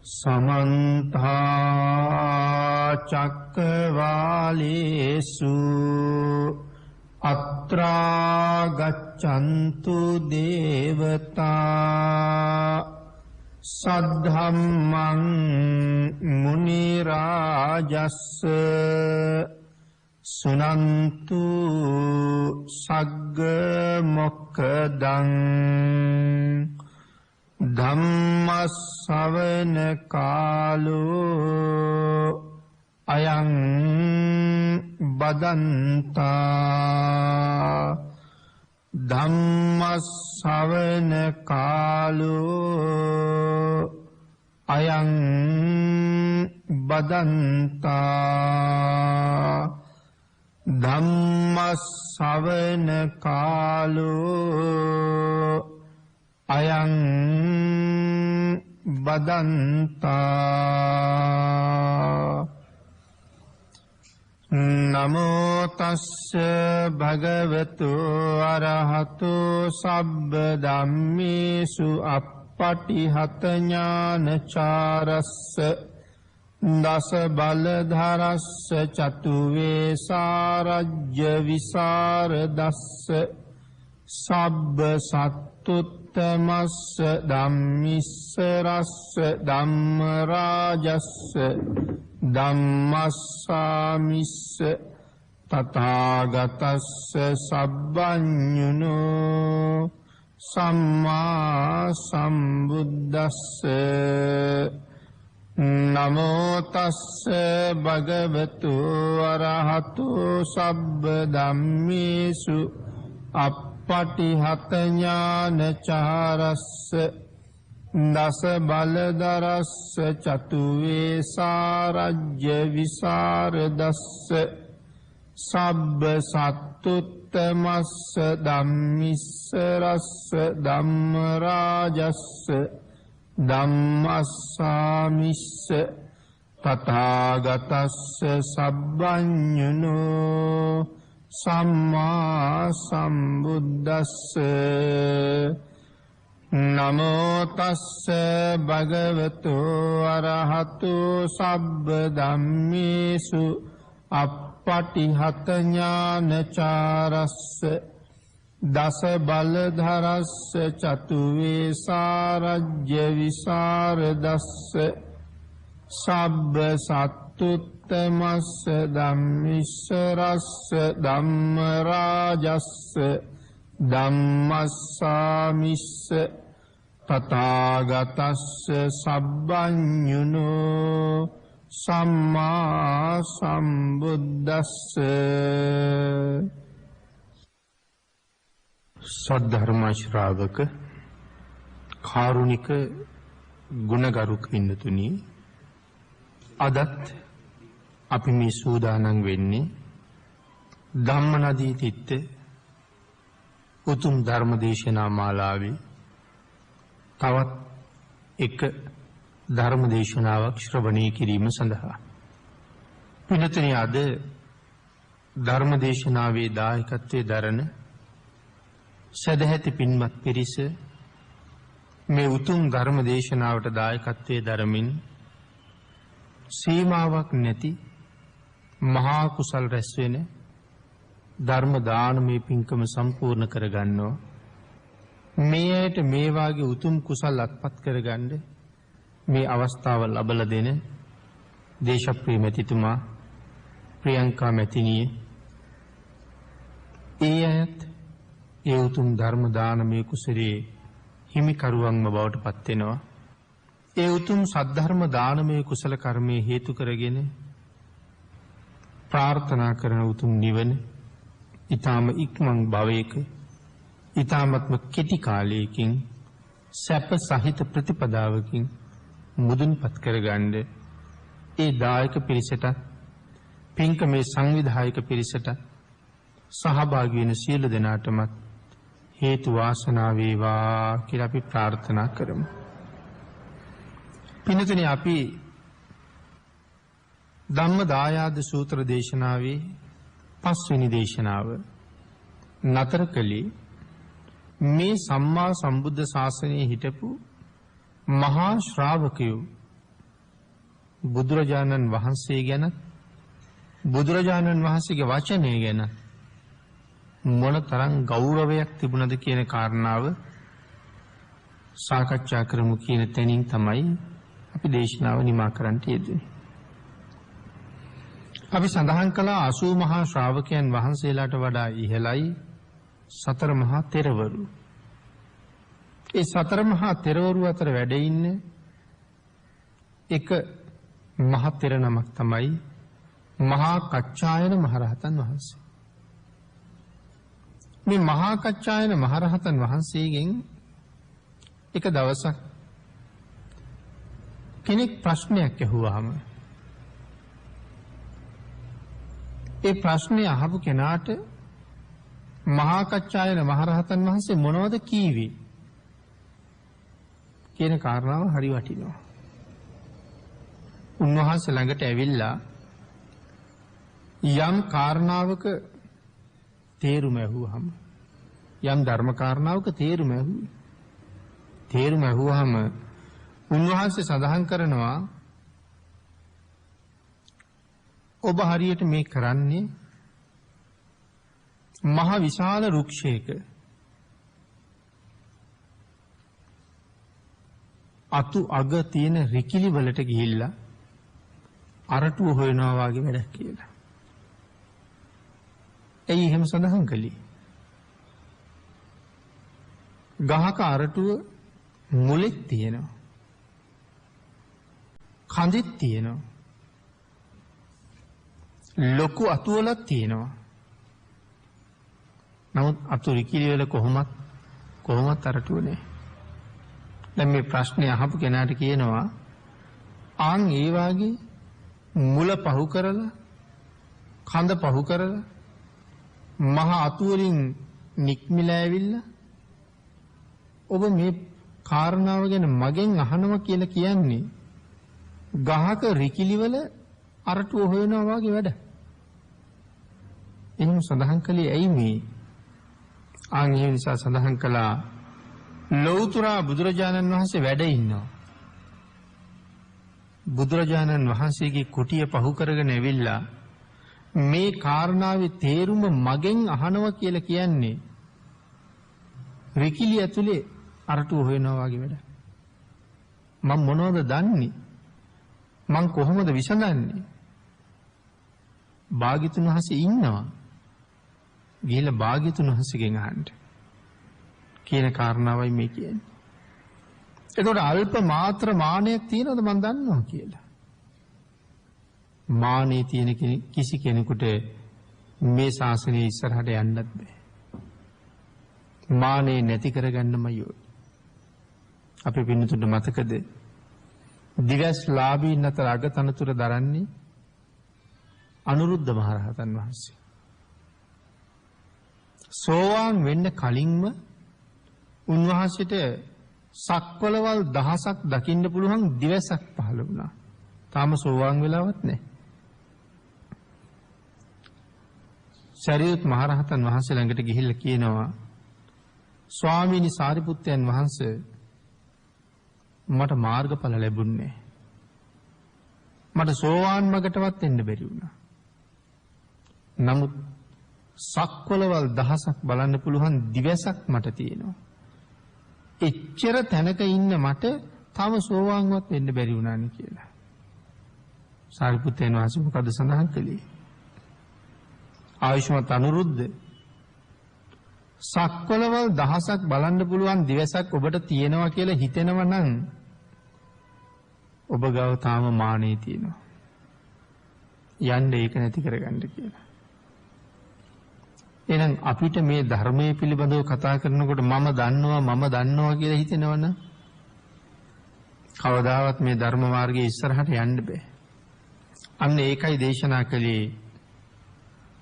समन्त चक्रवालेषु अत्रा गच्छन्तु देवता सद्धम्मं मुनिराजस्स सुनन्तु सग्ग मोक्खदं धम्मස්සවන කාලෝ අයං බදන්තා ධම්මස්සවන කාලෝ අයං බදන්තා ධම්මස්සවන කාලෝ අයං බදන්තා නමෝ තස්ස භගවතු අරහතු සබ්බ ධම්මේසු අප්පටිහත ඥානචාරස්ස දස බලධරස්ස චතු වේසාරජ්‍ය විසරදස්ස සබ්බ සත්තුත්තමස්ස ධම්මිස්සරස්ස ධම්මරාජස්ස ධම්මස්සාමිස්ස තථාගතස්ස සබ්බඤුනෝ සම්මා සම්බුද්දස්ස නමෝ තස්ස භගවතු අරහතු සබ්බ ධම්මේසු අප්පටිහත ඥානචාරස්ස දස බලධරස්ස චතු වේසාරජ්‍ය විසරදස්ස සබ්බ සත්තුත්තමස්ස ධම්මිස්සරස්ස ධම්මරාජස්ස ධම්මස්සාමිස්ස තථාගතස්ස සබ්බඤුනෝ සම්මා සම්බුද්දස්ස නමෝ තස්ස භගවතු අරහතු සබ්බ ධම්මේසු අප්පටිහත ඥානචාරස්ස දස බලධරස්ස චතු වේසාරජ්‍ය විසරදස්ස සබ්බ සත්තුත්තමස්ස ධම්මිස්සරස්ස ධම්මරාජස්ස ධම්මස්සාමිස්ස තථාගතස්ස සබ්බඤුනෝ සම්මා සම්බුද්දස්ස සද්ධර්ම ශ්‍රාවක කාරුණික ගුණගරුක පින්තුනි, අදත් අපි මේ සූදානම් වෙන්නේ ධම්මනදී තිත්ත උතුම් ධර්මදේශනා මාලාවේ තවත් එක ධර්මදේශනාවක් ශ්‍රවණය කිරීම සඳහා. පින්තුනි, අද ධර්මදේශනාවේ දායකත්වයේ දරන සදැහැති පින්වත් පිරිස මේ උතුම් ධර්මදේශනාවට දායකත්වයේ දරමින් සීමාවක් නැති මහා කුසල් රැස් වෙන ධර්ම දානමය පින්කම සම්පූර්ණ කරගන්නවා. මේ ඇයට මේ වාගේ උතුම් කුසල් අත්පත් කරගන්න මේ අවස්ථාව ලබලා දෙන දේශප්‍රිය මැතිතුමා ප්‍රියංකා මැතිණිය, ඒ ඇයත් ඒ උතුම් ධර්ම දානමය කුසලයේ හිමිකරුවන්ම බවට පත් වෙනවා. ඒ උතුම් සද්ධර්ම දානමය කුසල කර්මයේ හේතු කරගෙන ප්‍රාර්ථනා කරන උතුම් නිවන ඊටාම ඉක්මන් භවයක ඊටාමත්ම කෙටි කාලයකින් සැප සහිත ප්‍රතිපදාවකින් මුදුන්පත් කරගන්න ඒ දායක පිරිසට, පින්කමේ සංවිධායක පිරිසට, සහභාගී වෙන සියලු දෙනාටම හේතු වාසනා වේවා කියලා අපි ප්‍රාර්ථනා කරමු. පින්තුනි, අපි ධම්ම දායාද සූත්‍ර දේශනාවේ 5 වෙනි දේශනාව නතර කළේ මේ සම්මා සම්බුද්ධ ශාසනයේ හිටපු මහා ශ්‍රාවකයෝ බුදුරජාණන් වහන්සේ ගැන බුදුරජාණන් වහන්සේගේ වචනය ගැන මොන තරම් ගෞරවයක් තිබුණද කියන කාරණාව සාකච්ඡා කරමු කියන තැනින් තමයි අපි දේශනාව නිමා කරන්නට යෙදුනේ. අපි සඳහන් කළා 80 මහා ශ්‍රාවකයන් වහන්සේලාට වඩා ඉහළයි සතර මහා තෙරවරු. ඒ සතර මහා තෙරවරු අතර වැඩ ඉන්නේ එක මහ තෙර නමක් තමයි මහා කච්චායන මහරහතන් වහන්සේ. මේ මහා කච්චායන මහරහතන් වහන්සේගෙන් එක දවසක් කෙනෙක් ප්‍රශ්නයක් ඇහුවාම ඒ ප්‍රශ්නේ අහපු කෙනාට මහා කච්චායන මහරහතන් වහන්සේ මොනවද කීවේ කියන කාරණාව හරි වටිනවා. උන්වහන්සේ ළඟට ඇවිල්ලා යම් කාරණාවක තේරුම ඇහුවහම යම් ධර්ම කාරණාවක තේරුම ඇහුවහම උන්වහන්සේ සඳහන් කරනවා ඔබ හරියට මේ කරන්නේ මහ විශාල රුක්ෂයක අතු අග තියෙන රිකිලි වලට ගිහිල්ලා අරටුව හොයනවා වගේ වැඩක් කියලා. ඇයි එහෙම සඳහන් කළේ? ගහක අරටුව මුලෙත් තියෙනවා. කඳෙත් තියෙනවා. ලොකු අතුවලක් තියෙනවා. නමුත් අතු රිකිලි වල කොහොමත් අරටුව නැහැ. දැන් මේ ප්‍රශ්නේ අහපු කෙනාට කියනවා ආන් ඒ වාගේ මුල පහු කරලා කඳ පහු කරලා මහ අතු වලින් නික්මිලා ඇවිල්ලා ඔබ මේ කාරණාව ගැන මගෙන් අහනවා කියලා කියන්නේ ගහක රිකිලි වල අරටුව හොයනවා වගේ වැඩ. එහෙනම් සඳහන් කළේ ඇයි මේ? ආන් ඒ නිසා සඳහන් කළා ලෞතර බුදුරජාණන් වහන්සේ වැඩ ඉන්නවා. බුදුරජාණන් වහන්සේගේ කුටිය පහු කරගෙන ඇවිල්ලා මේ කාරණාවේ තේරුම මගෙන් අහනවා කියලා කියන්නේ රිකිලි ඇතුලේ අරටුව හොයනවා වගේ වැඩ. මම මොනවද දන්නේ? මං කොහොමද විසඳන්නේ? භාග්‍යතුන් වහන්සේ ඉන්නවා. ගිහලා භාග්‍යතුන් වහන්සේගෙන් අහන්න කියන කාරණාවයි මේ කියන්නේ. එතකොට අල්ප මාත්‍ර මානයක් තියෙනවද මන් දන්නවා කියලා. මානෙ තියෙන කිසි කෙනෙකුට මේ ශාසනයේ ඉස්සරහට යන්නත් බෑ. මානෙ නැති කරගන්නමයි ඕනේ. අපි පින්නතුන්ට මතකද? දිවස්ලාභීන් අතර අගතනතුර දරන්නේ අනුරුද්ධ මහරහතන් වහන්සේ. සෝවාන් වෙන්න කලින්ම උන්වහන්සේට සක්වලවල් දහසක් දකින්න පුළුවන් දිවසක් පහළ වුණා. තාම සෝවාන් වෙලාවත් නැහැ. සරියුත් මහරහතන් වහන්සේ ළඟට ගිහිල්ලා කියනවා ස්වාමීනි සාරිපුත්තයන් වහන්සේ මට මාර්ගඵල ලැබුණේ. මට සෝවාන් මගටවත් එන්න බැරි වුණා. නමුත් සක්වලවල් දහසක් බලන්න පුළුවන් දිවසක් මට තියෙනවා. එච්චර තැනක ඉන්න මට තව සෝවාන්වත් වෙන්න බැරි වුණානේ කියලා. සාරිපුත්තයන් වහන්සේ මොකද සඳහන් කළේ? ආයුෂ්මත් අනුරුද්ධ සක්වලවල් දහසක් බලන්න පුළුවන් දිවසක් ඔබට තියෙනවා කියලා හිතෙනවා නම් ඔබ ගාව තාම මානෙ තියෙනවා. යන්න ඒක නැති කරගන්න කියලා. එහෙනම් අපිට මේ ධර්මයේ පිළිබඳව කතා කරනකොට මම දන්නවා කියලා හිතෙනවනම් කවදාවත් මේ ධර්ම මාර්ගයේ ඉස්සරහට යන්න බෑ. අන්න ඒකයි දේශනා කළේ.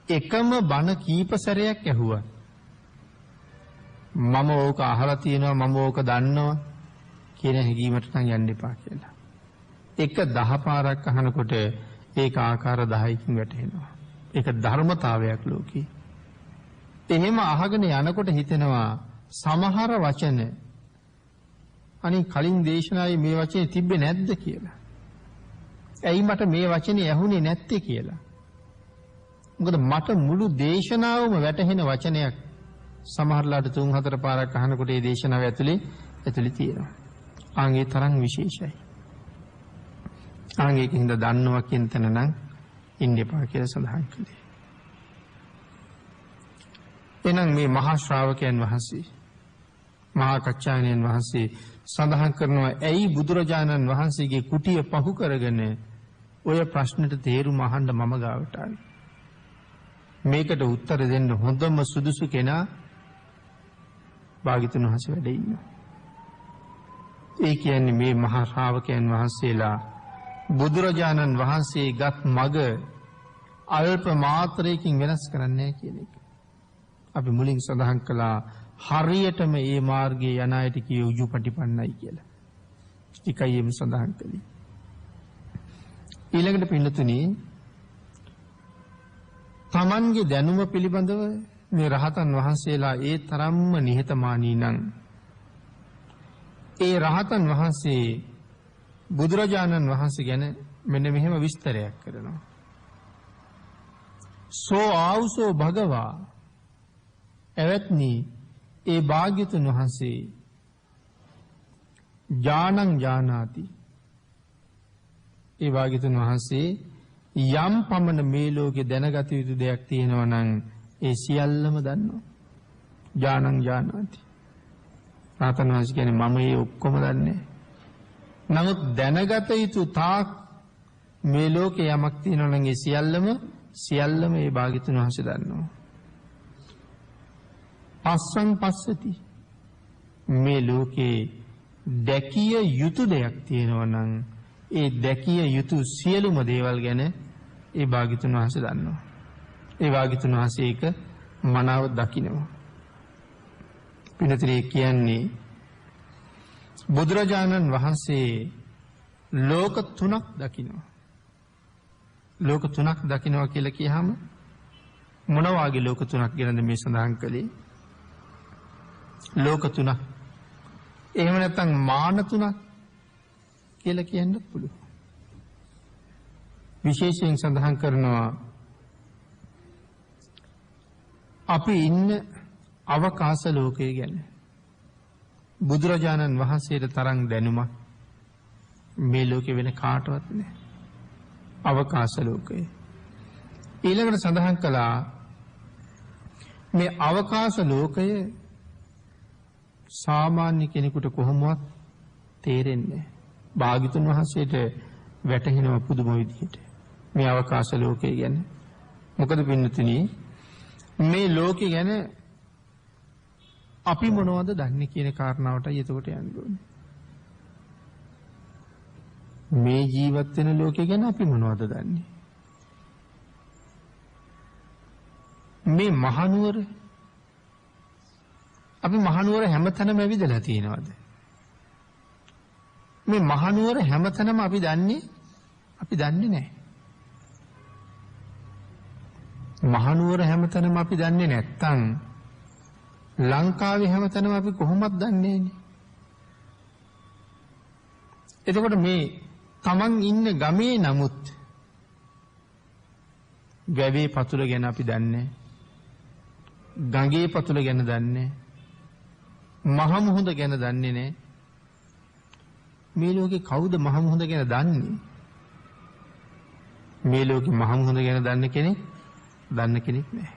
එකම බණ කීප සැරයක් ඇහුවා. මම ඕක අහලා තියෙනවා මම ඕක දන්නවා කියන හැඟීමට නම් යන්න එපා කියලා. එක 10 පාරක් අහනකොට ඒක ආකාර 10කින් වැටෙනවා. ඒක ධර්මතාවයක් ලෝකේ. එහෙම අහගෙන යනකොට හිතෙනවා සමහර වචන අනිත් කලින් දේශනාවේ මේ වචනේ තිබ්බේ නැද්ද කියලා. ඇයි මට මේ වචනේ ඇහුනේ නැත්තේ කියලා. මොකද මට මුළු දේශනාවම වැටහෙන වචනයක් සමහරලාට 3-4 පාරක් අහනකොට මේ දේශනාව ඇතුලේ තියෙනවා. ආන්ගේ තරම් විශේෂයි. ආන්ගේකින්ද දන්නවා කියන තැන නම් ඉන්න එපා කියලා සඳහන් කළේ. එහෙනම් මේ මහා ශ්‍රාවකයන් වහන්සේ මහා කච්චායනයන් වහන්සේ සඳහන් කරනවා ඇයි බුදුරජාණන් වහන්සේගේ කුටිය පහු කරගෙන ඔය ප්‍රශ්නෙට තේරුම අහන්න මම ගාවට ආවේ. මේකට උත්තර දෙන්න හොඳම සුදුසු කෙනා භාග්‍යතුන් වහන්සේ වැඩ ඉන්නවා. ඒ කියන්නේ මේ මහා ශ්‍රාවකයන් වහන්සේලා බුදුරජාණන් වහන්සේගත් මඟ අල්ප මාත්‍රයකින් වෙනස් කරන්නේ නැහැ කියන එක. අපි මුලින් සඳහන් කළා හරියටම මේ මාර්ගයේ යන අයට කිය උජුපටිපන්නයි කියලා. ඒකයි එම් සඳහන් කළේ. ඊළඟට පින්නතුනි තමන්ගේ දැනුම පිළිබඳව මේ රහතන් වහන්සේලා ඒ තරම්ම නිහතමානී නම් ඒ රහතන් වහන්සේ බුදුරජාණන් වහන්සේ ගැන මෙන්න මෙහෙම විස්තරයක් කරනවා. සෝ ආවුසෝ භගවා එවත්නි ඒ භාග්‍යතුන් වහන්සේ ඥානං ඥානාති. ඒ භාග්‍යතුන් වහන්සේ යම් පමණ මේ ලෝකේ දැනගත යුතු දෙයක් තියෙනවා නම් ඒ සියල්ලම දන්නවා. ඥානං ඥානාති. රහතන් වහන්සේ කියන්නේ මම මේ ඔක්කොම දන්නේ. නමුත් දැනගත යුතු තාක් මේ ලෝකේ යමක් තියෙනවා නම් ඒ සියල්ලම ඒ භාග්‍යතුන් වහන්සේ දන්නවා. පස්සං පස්සති. මේ ලෝකේ දැකිය යුතු දෙයක් තියෙනවා නම් ඒ දැකිය යුතු සියලුම දේවල් ගැන ඒ භාග්‍යතුන් වහන්සේ දන්නවා. ඒ භාග්‍යතුන් වහන්සේ ඒක මනාව දකිනවා. පිනතරේ කියන්නේ බුදුරජාණන් වහන්සේ ලෝක තුනක් දකිනවා. ලෝක තුනක් දකිනවා කියලා කියහම මොන වාගේ ලෝක තුනක් ගැනද මේ සඳහන් කළේ? ලෝක තුනක්. එහෙම නැත්නම් මාන තුනක් කියලා කියන්න පුළුවන්. විශේෂයෙන් සඳහන් කරනවා අපි ඉන්න අවකාශ ලෝකය ගැන. බුදුරජාණන් වහන්සේට තරම් දැනුමක් මේ ලෝකෙ වෙන කාටවත් නැහැ. අවකාශ ලෝකය. ඊළඟට සඳහන් කළා මේ අවකාශ ලෝකය සාමාන්‍ය කෙනෙකුට කොහොමවත් තේරෙන්නේ නැහැ. භාග්‍යතුන් වහන්සේට වැටහෙනව පුදුම විදිහට මේ අවකාශ ලෝකය ගැන. මොකද පින්නතුනි මේ ලෝකෙ ගැන අපි මොනවද දන්නේ කියන කාරණාවටයි එතකොට යන්න ඕනේ. මේ ජීවත් වෙන ලෝකෙ ගැන අපි මොනවද දන්නේ? මේ මහනුවර අපි මහනුවර හැමතැනම ඇවිදලා තියෙනවද? මේ මහනුවර හැමතැනම අපි දන්නේ නැහැ. මහනුවර හැමතැනම අපි දන්නේ නැත්තම් ලංකාවේ හැමතැනම අපි කොහොමද දන්නේ නේ? එතකොට මේ තමන් ඉන්න ගමේ නමුත් වැවේ පතුල ගැන අපි දන්නේ, ගඟේ පතුල ගැන දන්නේ, මහ මුහුද ගැන දන්නේ නැහැ. මේ ලෝකේ කවුද මහ මුහුද ගැන දන්නේ? මේ ලෝකේ මහ මුහුද ගැන දන්න කෙනෙක් නැහැ.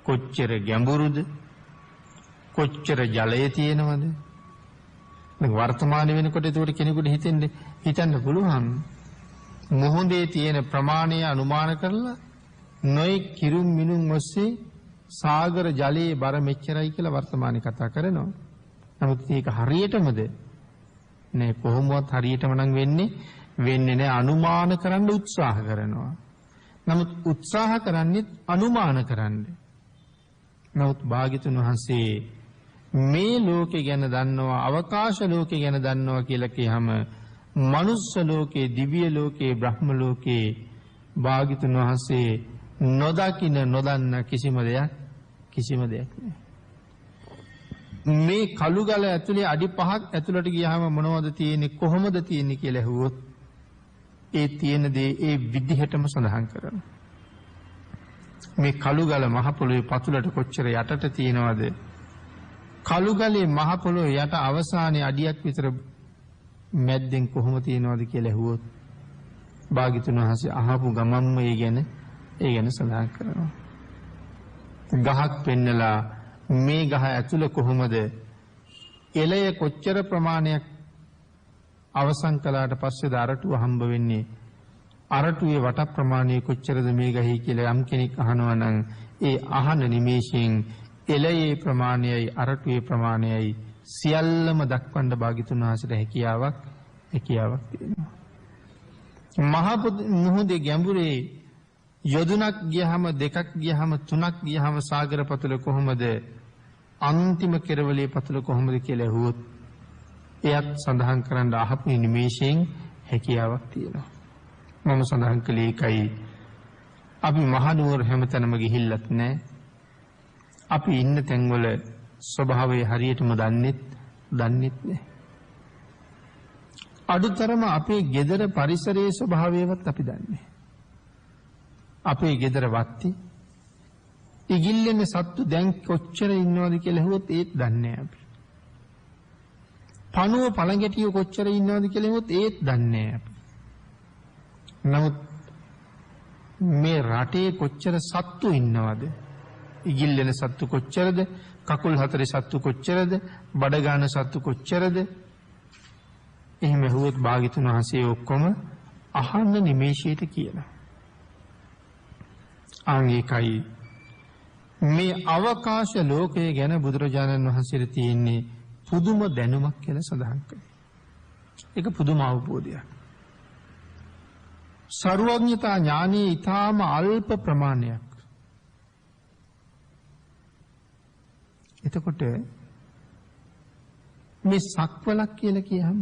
කොච්චර ගැඹුරුද? කොච්චර ජලය තියෙනවද? දැන් වර්තමාන වෙනකොට ඒකට කෙනෙකුට හිතන්න පුළුවන් මුහුදේ තියෙන ප්‍රමාණය අනුමාන කරලා නොයි කිරුම් මිනුම් ඔස්සේ සාගර ජලයේ බර මෙච්චරයි කියලා වර්තමානයේ කතා කරනවා. නමුත් ඒක හරියටමද? නෑ, කොහොමවත් හරියටම නම් වෙන්නේ නෑ. අනුමාන කරන්න උත්සාහ කරනවා. නමුත් උත්සාහ කරන්නේ අනුමාන කරන්න. නමුත් භාග්‍යතුන් වහන්සේ මේ ලෝකේ ගැන දන්නවා, අවකාශ ලෝකේ ගැන දන්නවා කියලා කියහම මනුස්ස ලෝකේ, දිව්‍ය ලෝකේ, බ්‍රහ්ම ලෝකේ භාග්‍යතුන් වහන්සේ නොදන්න කිසිම දෙයක් නැහැ. මේ කළුගල ඇතුලේ අඩි 5ක් ඇතුළට ගියාම මොනවද තියෙන්නේ, කොහොමද තියෙන්නේ කියලා ඇහුවොත් ඒ තියෙන දේ ඒ විදිහටම සඳහන් කරනවා. මේ කළුගල මහ පොළොවේ පතුලට කොච්චර යටට තියෙනවද? කළුගලේ මහ පොළොවේ යට අවසානයේ අඩියක් විතර මැද්දෙන් කොහොම තියෙනවද කියලා ඇහුවොත් භාග්‍යතුන් වහන්සේ අහපු ගමන්ම ඒ ගැන සඳහන් කරනවා. ගහක් පෙන්නලා මේ ගහ ඇතුළ කොහොමද? එළය කොච්චර ප්‍රමාණයක් අවසන් කළාට පස්සේද අරටුව හම්බ වෙන්නේ? අරටුවේ වට ප්‍රමාණය කොච්චරද මේ ගහේ කියලා යම් කෙනෙක් අහනවා නම් ඒ අහන නිමේෂයෙන් එළයේ ප්‍රමාණයයි අරටුවේ ප්‍රමාණයයි සියල්ලම දක්වන්න භාග්‍යතුන් වහන්සේට හැකියාවක් තියෙනවා. මහ මුහුදේ ගැඹුරේ යොදුනක් ගියහම දෙකක් ගියහම තුනක් ගියහම සාගර පතුල කොහොමද? අන්තිම කෙරවලේ පතුල කොහොමද කියලා ඇහුවොත් එයත් සඳහන් කරන්න අහපු නිමේෂයෙන් හැකියාවක් තියෙනවා. මම සඳහන් කළේ ඒකයි. අපි මහනුවර හැමතැනම ගිහිල්ලත් නැහැ. අපි ඉන්න තැන්වල ස්වභාවය හරියටම දන්නෙත් නැහැ. අඩුතරම අපේ ගෙදර පරිසරයේ ස්වභාවයවත් අපි දන්නේ. අපේ ගෙදර වත්ති ඉගිල්ලෙන සත්තු දැන් කොච්චර ඉන්නවද කියලා ඇහුවොත් ඒත් දන්නේ අපි. පණුව පළඟැටිය කොච්චර ඉන්නවද කියලා ඇහුවොත් ඒත් දන්නේ අපි. නමුත් මේ රටේ කොච්චර සත්තු ඉන්නවද? ඉගිල්ලෙන සත්තු කොච්චරද? කකුල් හතරේ සත්තු කොච්චරද? බඩගාන සත්තු කොච්චරද? එහෙම ඇහුවොත් භාග්‍යතුන් වහන්සේ ඔක්කොම අහන්න නිමේෂයට කියනවා. ආංගිකයි මේ අවකාශ ලෝකය ගැන බුදුරජාණන් වහන්සේට තියෙන්නේ පුදුම දැනුමක් කියලා සඳහන් කළේ. ඒක පුදුම අවබෝධයක්. සර්වඥතා ඥානයේ ඊටාම අල්ප ප්‍රමාණයක්. එතකොට මේ සක්වලක් කියලා කියහම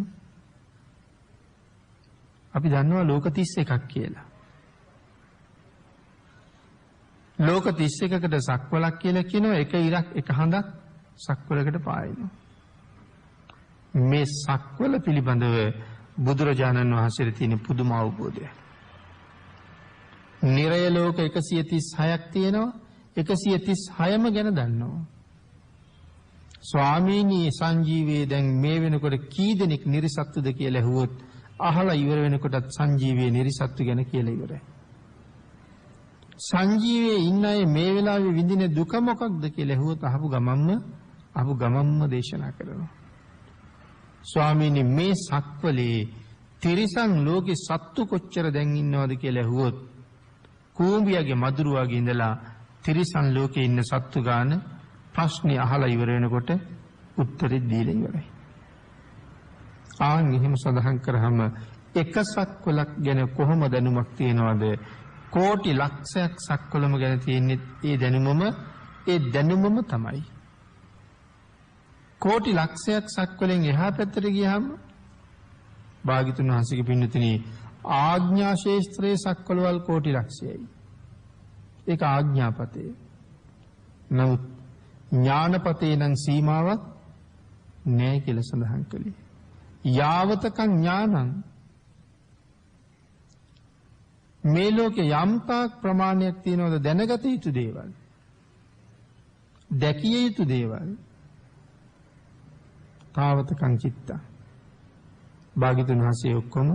අපි දන්නවා ලෝක 31ක් කියලා. ලෝක 31කට සක්වලක් කියලා කියනවා. එක ඉරක් එක හඳක් සක්වලකට පායනවා. මේ සක්වල පිළිබඳව බුදුරජාණන් වහන්සේට තියෙන පුදුම අවබෝධය. නිරය ලෝක 136ක් තියෙනවා. 136ම ගැන දන්නවා. ස්වාමීනි සංජීවයේ දැන් මේ වෙනකොට කී දෙනෙක් නිර්සත්තුද කියලා ඇහුවොත් අහලා ඉවර වෙනකොටත් සංජීවයේ නිර්සත්තු ගැන කියලා ඉවරයි. සංජීවයේ ඉන්න අය මේ වෙලාවේ විඳින දුක මොකක්ද කියලා ඇහුවොත් අහපු ගමම්ම දේශනා කරනවා. ස්වාමීනි මේ සක්වලේ තිරිසන් ලෝකේ සත්තු කොච්චර දැන් ඉන්නවද කියලා ඇහුවොත් කූඹියගේ මදුරුවාගේ ඉඳලා තිරිසන් ලෝකේ ඉන්න සත්තු ගාන ප්‍රශ්නේ අහලා ඉවර වෙනකොට උත්තරේ දීලා ඉවරයි. ආන් එහෙම සඳහන් කරාම එක සක්වලක් ගැන කොහොම දැනුමක් තියනවද? කෝටි ලක්ෂයක් සක්වලම ගැන තියෙන්නේ ඒ දැනුමම තමයි. කෝටි ලක්ෂයක් සක්වලෙන් එහා පැත්තට ගියාම භාග්‍යතුන් වහන්සේගේ පින්නතුනි ආඥා ශේස්ත්‍රයේ සක්වලවල් කෝටි ලක්ෂයයි. ඒක ආඥාපතේ. නමුත් ඥානපතේ නම් සීමාවක් නැහැ කියලා සඳහන් කළේ. යාවතකං ඥානං මේ ලෝකේ යම්තාක් ප්‍රමාණයක් තියෙනවද දැනගත යුතු දේවල්, දැකිය යුතු දේවල්, තාවතකං චිත්තා භාග්‍යතුන් වහන්සේ ඔක්කොම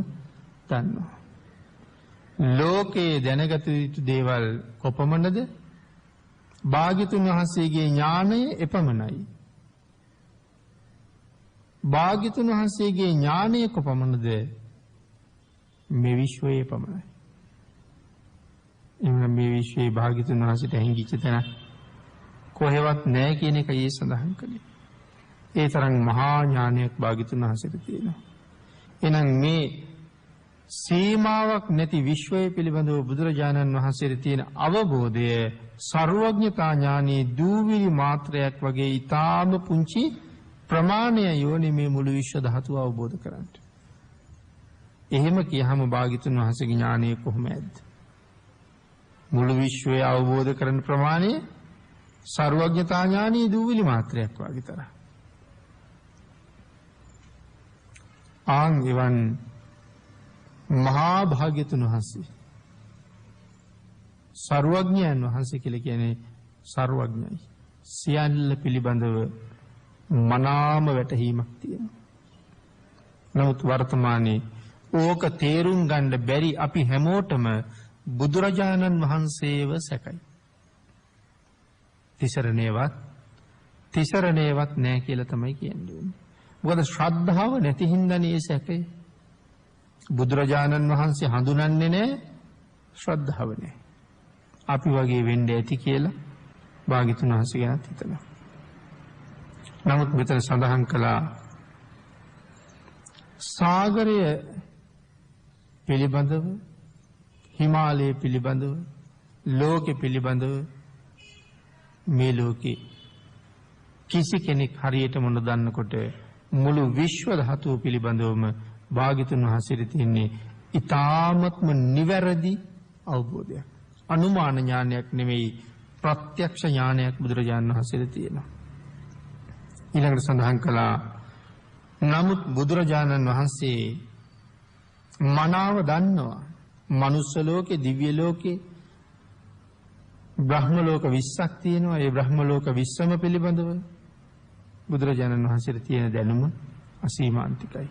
දන්නවා. ලෝකේ දැනගත යුතු දේවල් කොපමණද? භාග්‍යතුන් වහන්සේගේ ඥානය එපමණයි. භාග්‍යතුන් වහන්සේගේ ඥානය කොපමණද? මේ විශ්වයේ පමණයි. එන්න මේ විශ්වයේ භාග්‍යතුන් වහන්සේට හැංගිච්ච තැන කොහෙවත් නැහැ කියන එක ඊ සඳහන් කළේ. ඒ තරම් මහා ඥානයක් භාග්‍යතුන් වහන්සේට තියෙනවා. එහෙනම් මේ සීමාවක් නැති විශ්වය පිළිබඳව බුදුරජාණන් වහන්සේට තියෙන අවබෝධය සර්වඥතා ඥානයේ දූවිලි මාත්‍රයක් වගේ ඊටාම පුංචි ප්‍රමාණය යෝනි මේ මුළු විශ්ව ධාතුව අවබෝධ කරගන්න. එහෙම කියහම භාග්‍යතුන් වහන්සේගේ ඥානය කොහොමද? මුළු විශ්වය අවබෝධ කරන ප්‍රමාණය සර්වඥතා ඥානයේ දූවිලි මාත්‍රයක් වගේ තරම්. ආන් එවන් මහා භාග්‍යතුන් වහන්සේ සර්වඥයන් වහන්සේ කියලා කියන්නේ සර්වඥයි. සියල්ල පිළිබඳව මනාම වැටහීමක් තියෙනවා. නමුත් වර්තමානයේ ඕක තේරුම් ගන්න බැරි අපි හැමෝටම බුදුරජාණන් වහන්සේව සැකයි. තිසරණේවත් නැහැ කියලා තමයි කියන්නේ. මොකද ශ්‍රද්ධාව නැති හින්දානේ ඒ සැකේ. බුදුරජාණන් වහන්සේ හඳුනන්නේ නැහැ, ශ්‍රද්ධාව නැහැ. අපි වගේ වෙන්න ඇති කියලා භාග්‍යතුන් වහන්සේ ගැන හිතනවා. නමුත් මෙතන සඳහන් කළා සාගරය පිළිබඳව, හිමාලය පිළිබඳව, ලෝකෙ පිළිබඳව මේ ලෝකේ කිසි කෙනෙක් හරියටම නොදන්නකොට මුළු විශ්ව ධාතුව පිළිබඳවම භාග්‍යතුන් වහන්සේට තියෙන්නේ ඊ타ත්ම නිවැරදි අවබෝධයක්. අනුමාන ඥානයක් නෙමෙයි, ප්‍රත්‍යක්ෂ ඥානයක් බුදුරජාණන් වහන්සේට තියෙනවා. ඊළඟට සඳහන් කළා නමුත් බුදුරජාණන් වහන්සේ මනාව දන්නවා මනුස්ස ලෝකේ, දිව්‍ය ලෝකේ, බ්‍රහ්ම ලෝක 20ක් තියෙනවා. ඒ බ්‍රහ්ම ලෝක 20ම පිළිබඳව බුදුරජාණන් වහන්සේට තියෙන දැනුම අසීමාන්තිකයි.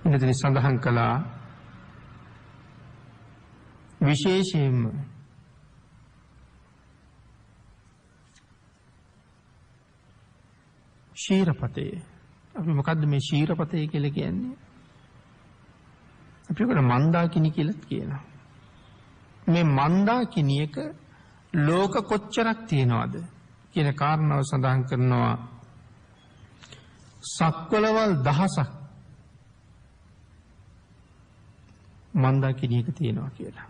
එතන සඳහන් කළා විශේෂයෙන්ම ශීරපතේ. අපි මොකද්ද මේ ශීරපතේ කියලා කියන්නේ? අපි උකට මන්දාකිනි කියලා කියනවා. මේ මන්දාකිනියක ලෝක කොච්චරක් තියෙනවද කියන කාරණාව සඳහන් කරනවා. සක්වලවල් 1000ක් මන්දාකිනියක තියෙනවා කියලා.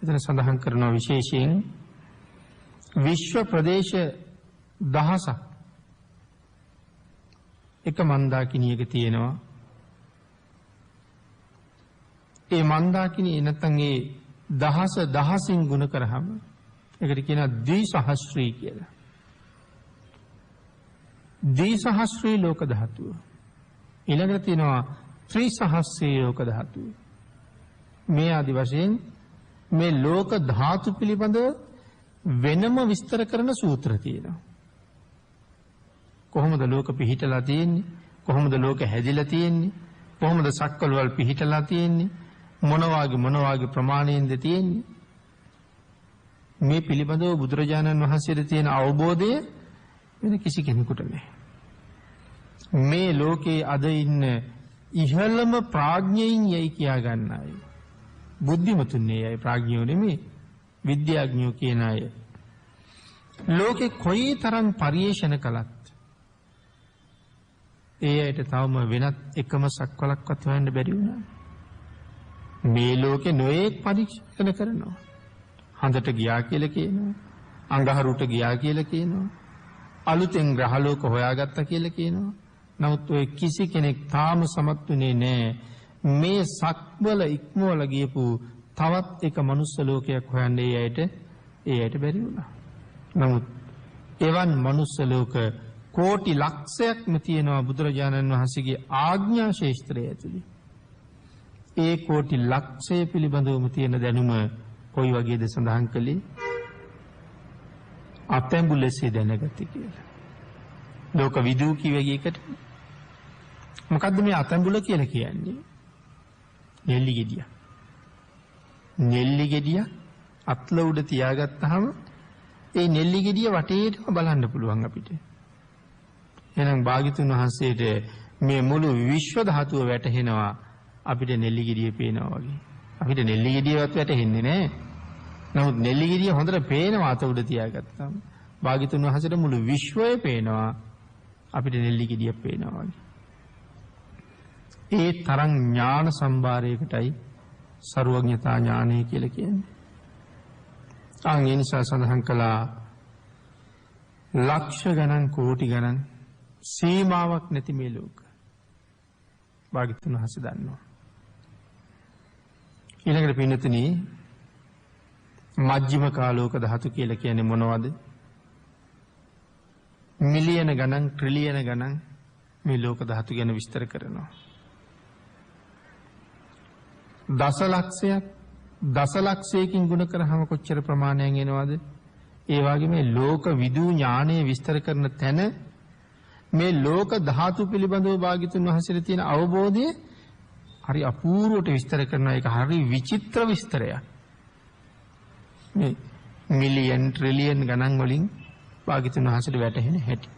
එතන සඳහන් කරනවා විශේෂයෙන් විශ්ව ප්‍රදේශ 1000ක් එක මන්දාකිනියක තියෙනවා. ඒ මන්දාකිනිය නැත්නම් ඒ දහසින් ගුණ කරාම ඒකට කියනවා ද්විසහස්‍රී කියලා. ද්විසහස්‍රී ලෝක ධාතුව. ඊළඟට තියෙනවා ත්‍රිසහස්‍රී ලෝක ධාතුව. මේ ආදි වශයෙන් මේ ලෝක ධාතු පිළිබඳ වෙනම විස්තර කරන සූත්‍ර තියෙනවා. කොහොමද ලෝක පිහිටලා තියෙන්නේ? කොහොමද ලෝක හැදිලා තියෙන්නේ? කොහොමද සක්වලවල් පිහිටලා තියෙන්නේ? මොන වාගේ ප්‍රමාණයෙන්ද තියෙන්නේ? මේ පිළිබඳව බුදුරජාණන් වහන්සේට තියෙන අවබෝධය වෙන කිසි කෙනෙකුට නැහැ. මේ ලෝකේ අද ඉන්න ඉහළම ප්‍රඥයින් යයි කියා ගන්න අය, බුද්ධිමතුන් නේ, ප්‍රඥයෝ නෙමෙයි, විද්‍යාඥයෝ කියන අය. ලෝකේ කොයිතරම් පරිේශන කළත් ඒ ඇයිට තවම වෙනත් එකම සක්වලක්වත් හොයන්න බැරි වුණා. මේ ලෝකේ නොඑක් පරීක්ෂණ කරනවා. හඳට ගියා කියලා කියනවා, අඟහරුට ගියා කියලා කියනවා, අලුතෙන් ග්‍රහලෝක හොයාගත්තා කියලා කියනවා. නමුත් ඔය කිසි කෙනෙක් තාම සමත්ුනේ නැහැ මේ සක්වල ඉක්මවල ගියපු තවත් එක මනුස්ස ලෝකයක් හොයන්න. ඒ ඇයිට බැරි වුණා. නමුත් එවන් මනුස්ස ලෝක කෝටි ලක්ෂයක්ම තියෙනවා බුදුරජාණන් වහන්සේගේ ආඥා ශේෂ්ත්‍රය ඇතුලේ. ඒ කෝටි ලක්ෂය පිළිබඳවම තියෙන දැනුම කොයි වගේද සඳහන් කළේ? අතැඹුලසේ දැනගති කියලා. ලෝක විදූ කිවගේ එකට මොකද්ද මේ අතැඹුල කියලා කියන්නේ? නෙල්ලි ගෙඩිය. නෙල්ලි ගෙඩිය අත්ල උඩ තියාගත්තාම ඒ නෙල්ලි ගෙඩිය වටේටම බලන්න පුළුවන් අපිට. එහෙනම් භාග්‍යතුන් වහන්සේට මේ මුළු විශ්ව ධාතුව වැටහෙනවා අපිට නෙල්ලි ගෙඩිය පේනවා වගේ. අපිට නෙල්ලි ගෙඩියවත් වැටහෙන්නේ නැහැ. නමුත් නෙල්ලි ගෙඩිය හොඳට පේනවා අත උඩ තියාගත්තාම. භාග්‍යතුන් වහන්සේට මුළු විශ්වය පේනවා අපිට නෙල්ලි ගෙඩියක් පේනවා වගේ. ඒ තරම් ඥාන සම්භාරයකටයි සර්වඥතා ඥානය කියලා කියන්නේ. ඒ නිසා සඳහන් කළා ලක්ෂ ගණන් කෝටි ගණන් සීමාවක් නැති මේ ලෝක. භාග්‍යතුන් වහන්සේ දන්නවා. ඊළඟට පින්නතුනි මජ්ක්‍ධිම කාලෝක ධාතු කියලා කියන්නේ මොනවද? මිලියන ගණන් ට්‍රිලියන ගණන් මේ ලෝක ධාතු ගැන විස්තර කරනවා. දසලක්ෂයකින් ගුණ කරාම කොච්චර ප්‍රමාණයක් එනවද? ඒ වගේ මේ ලෝක විදූ ඥානය විස්තර කරන තැන මේ ලෝක ධාතු පිළිබඳව භාග්‍යතුන් වහන්සේට තියෙන අවබෝධය හරි අපූර්වට විස්තර කරනවා. ඒක හරි විචිත්‍ර විස්තරයක්. මේ මිලියන් ට්‍රිලියන් ගණන් වලින් භාග්‍යතුන් වහන්සේට වැටහෙන හැටි.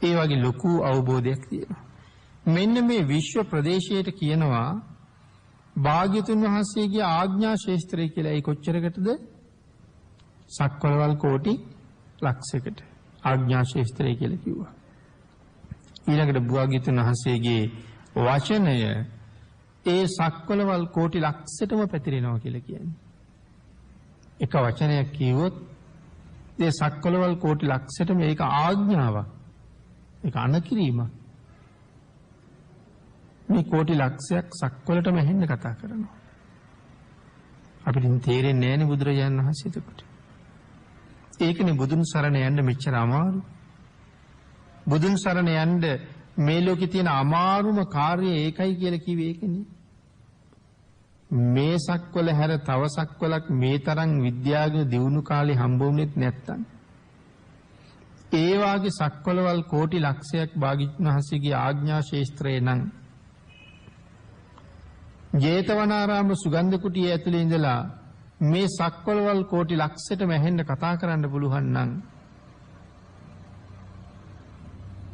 ඒ වගේ ලොකු අවබෝධයක් තියෙනවා. මෙන්න මේ විශ්ව ප්‍රදේශයට කියනවා භාග්‍යතුන් වහන්සේගේ ආඥා ශේස්ත්‍රය කියලා. ඒ කොච්චරකටද? සක්වලවල් කෝටි ලක්ෂයකට ආඥා ශේස්ත්‍රය කියලා කිව්වා. ඊළඟට භාග්‍යතුන් වහන්සේගේ වචනය ඒ සක්වලවල් කෝටි ලක්ෂයටම පැතිරෙනවා කියලා කියන්නේ. එක වචනයක් කිව්වොත් ඒ සක්වලවල් කෝටි ලක්ෂයටම ඒක ආඥාවක්. ඒක අනකිරීමක්. මේ කෝටි ලක්ෂයක් සක්වලටම ඇහෙන්න කතා කරනවා. අපිට තේරෙන්නේ නැහැ නේ බුදුරජාණන් වහන්සේ එතකොට. ඒකනේ බුදුන් සරණ යන්න මෙච්චර අමාරු. බුදුන් සරණ යන්න මේ ලෝකේ තියෙන අමාරුම කාර්යය ඒකයි කියලා කිව්වේ ඒකනේ. මේ සක්වල හැර තව සක්වලක් මේ තරම් විද්‍යාඥ දියුණු කාලේ හම්බ වුණෙත් නැත්තම් ඒ වාගේ සක්වලවල් කෝටි ලක්ෂයක් භාග්‍යවතුන් වහන්සේගේ ආඥා ශේස්ත්‍රය නම් ජේතවනාරාම සුගන්ධ කුටියේ ඇතුලේ ඉඳලා මේ සක්වලවල් කෝටි ලක්ෂයටම ඇහෙන්න කතා කරන්න පුළුවන් නම්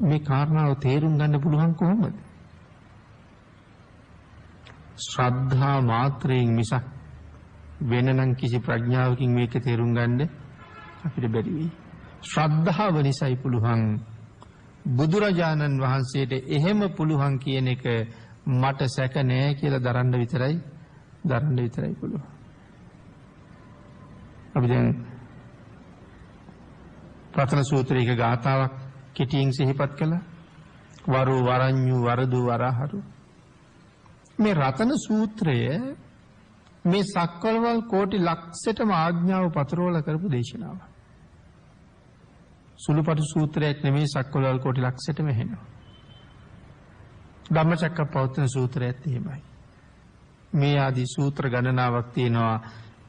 මේ කාරණාව තේරුම් ගන්න පුළුවන් කොහොමද? ශ්‍රද්ධා මාත්‍රයෙන් මිසක් වෙනනම් කිසි ප්‍රඥාවකින් මේක තේරුම් ගන්න අපිට බැරි වෙයි. ශ්‍රද්ධාව නිසායි පුළුවන්. බුදුරජාණන් වහන්සේට එහෙම පුළුවන් කියන එක මට සැක නෑ කියලා දරන්න විතරයි පුළුවන්. අපි දැන් ප්‍රථම සූත්‍රයක ගාථාවක් කෙටියෙන් සිහිපත් කළා. වරු වරඤ්ඤු වරදු වරහරු. මේ රතන සූත්‍රය මේ සක්වලවල් කෝටි ලක්ෂයටම ආඥාව පතරවල කරපු දේශනාවක්. සුළුපටු සූත්‍රයක් නෙමෙයි. සක්වලවල් කෝටි ලක්ෂයටම එනවා. ධම්මචක්කප්පවත්තන සූත්‍රයත් එහෙමයි. මේ ආදී සූත්‍ර ගණනාවක් තියෙනවා.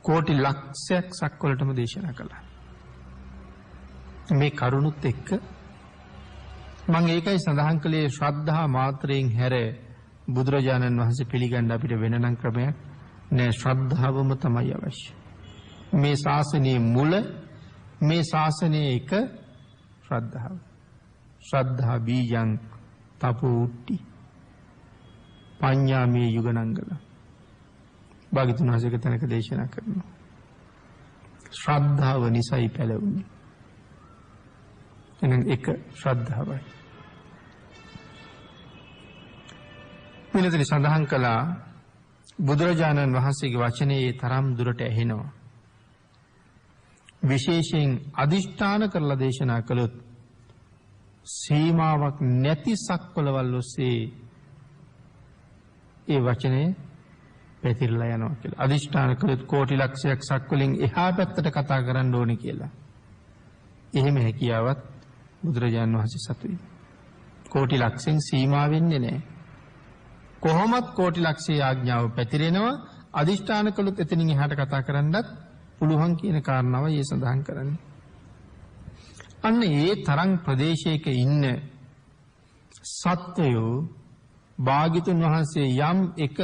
කෝටි ලක්ෂයක් සක්වලටම දේශනා කළා. මේ කරුණුත් එක්ක මම ඒකයි සඳහන් කළේ ශ්‍රද්ධා මාත්‍රයෙන් හැර බුදුරජාණන් වහන්සේ පිළිගන්න අපිට වෙනනම් ක්‍රමයක් නෑ. ශ්‍රද්ධාවම තමයි අවශ්‍ය. මේ ශාසනයේ මුල, මේ ශාසනයේ එක ශ්‍රද්ධාව. ශ්‍රද්ධා බීජං තපෝට්ටි පඤ්ඤාමේ යුගනංගල. භාග්‍යවතුන් වහන්සේක තැනක දේශනා කරනවා. ශ්‍රද්ධාව නිසයි පැලවුනේ. එහෙනම් එක ශ්‍රද්ධාවයි. මෙතන සඳහන් කළා බුදුරජාණන් වහන්සේගේ වචනේ තරම් දුරට ඇහෙනවා. විශේෂයෙන් අදිෂ්ඨාන කරලා දේශනා කළොත් සීමාවක් නැති සක්වලවල් ඔස්සේ ඒ වචනේ පැතිරලා යනවා කියලා. අදිෂ්ඨාන කළොත් කෝටි ලක්ෂයක් සක්වලින් එහා පැත්තට කතා කරන්න ඕනේ කියලා. එහෙම හැකියාවත් බුදුරජාණන් වහන්සේ සතුයි. කෝටි ලක්ෂෙන් සීමා වෙන්නේ නැහැ. කොහොමත් කෝටි ලක්ෂයේ ආඥාව පැතිරෙනවා. අදිෂ්ඨාන කළොත් එතනින් එහාට කතා කරන්නත් පුළුවන් කියන කාරණාවයි ඒ සඳහන් කරන්නේ. අන්න ඒ තරම් ප්‍රදේශයක ඉන්න සත්වයෝ භාග්‍යතුන් වහන්සේ යම් එක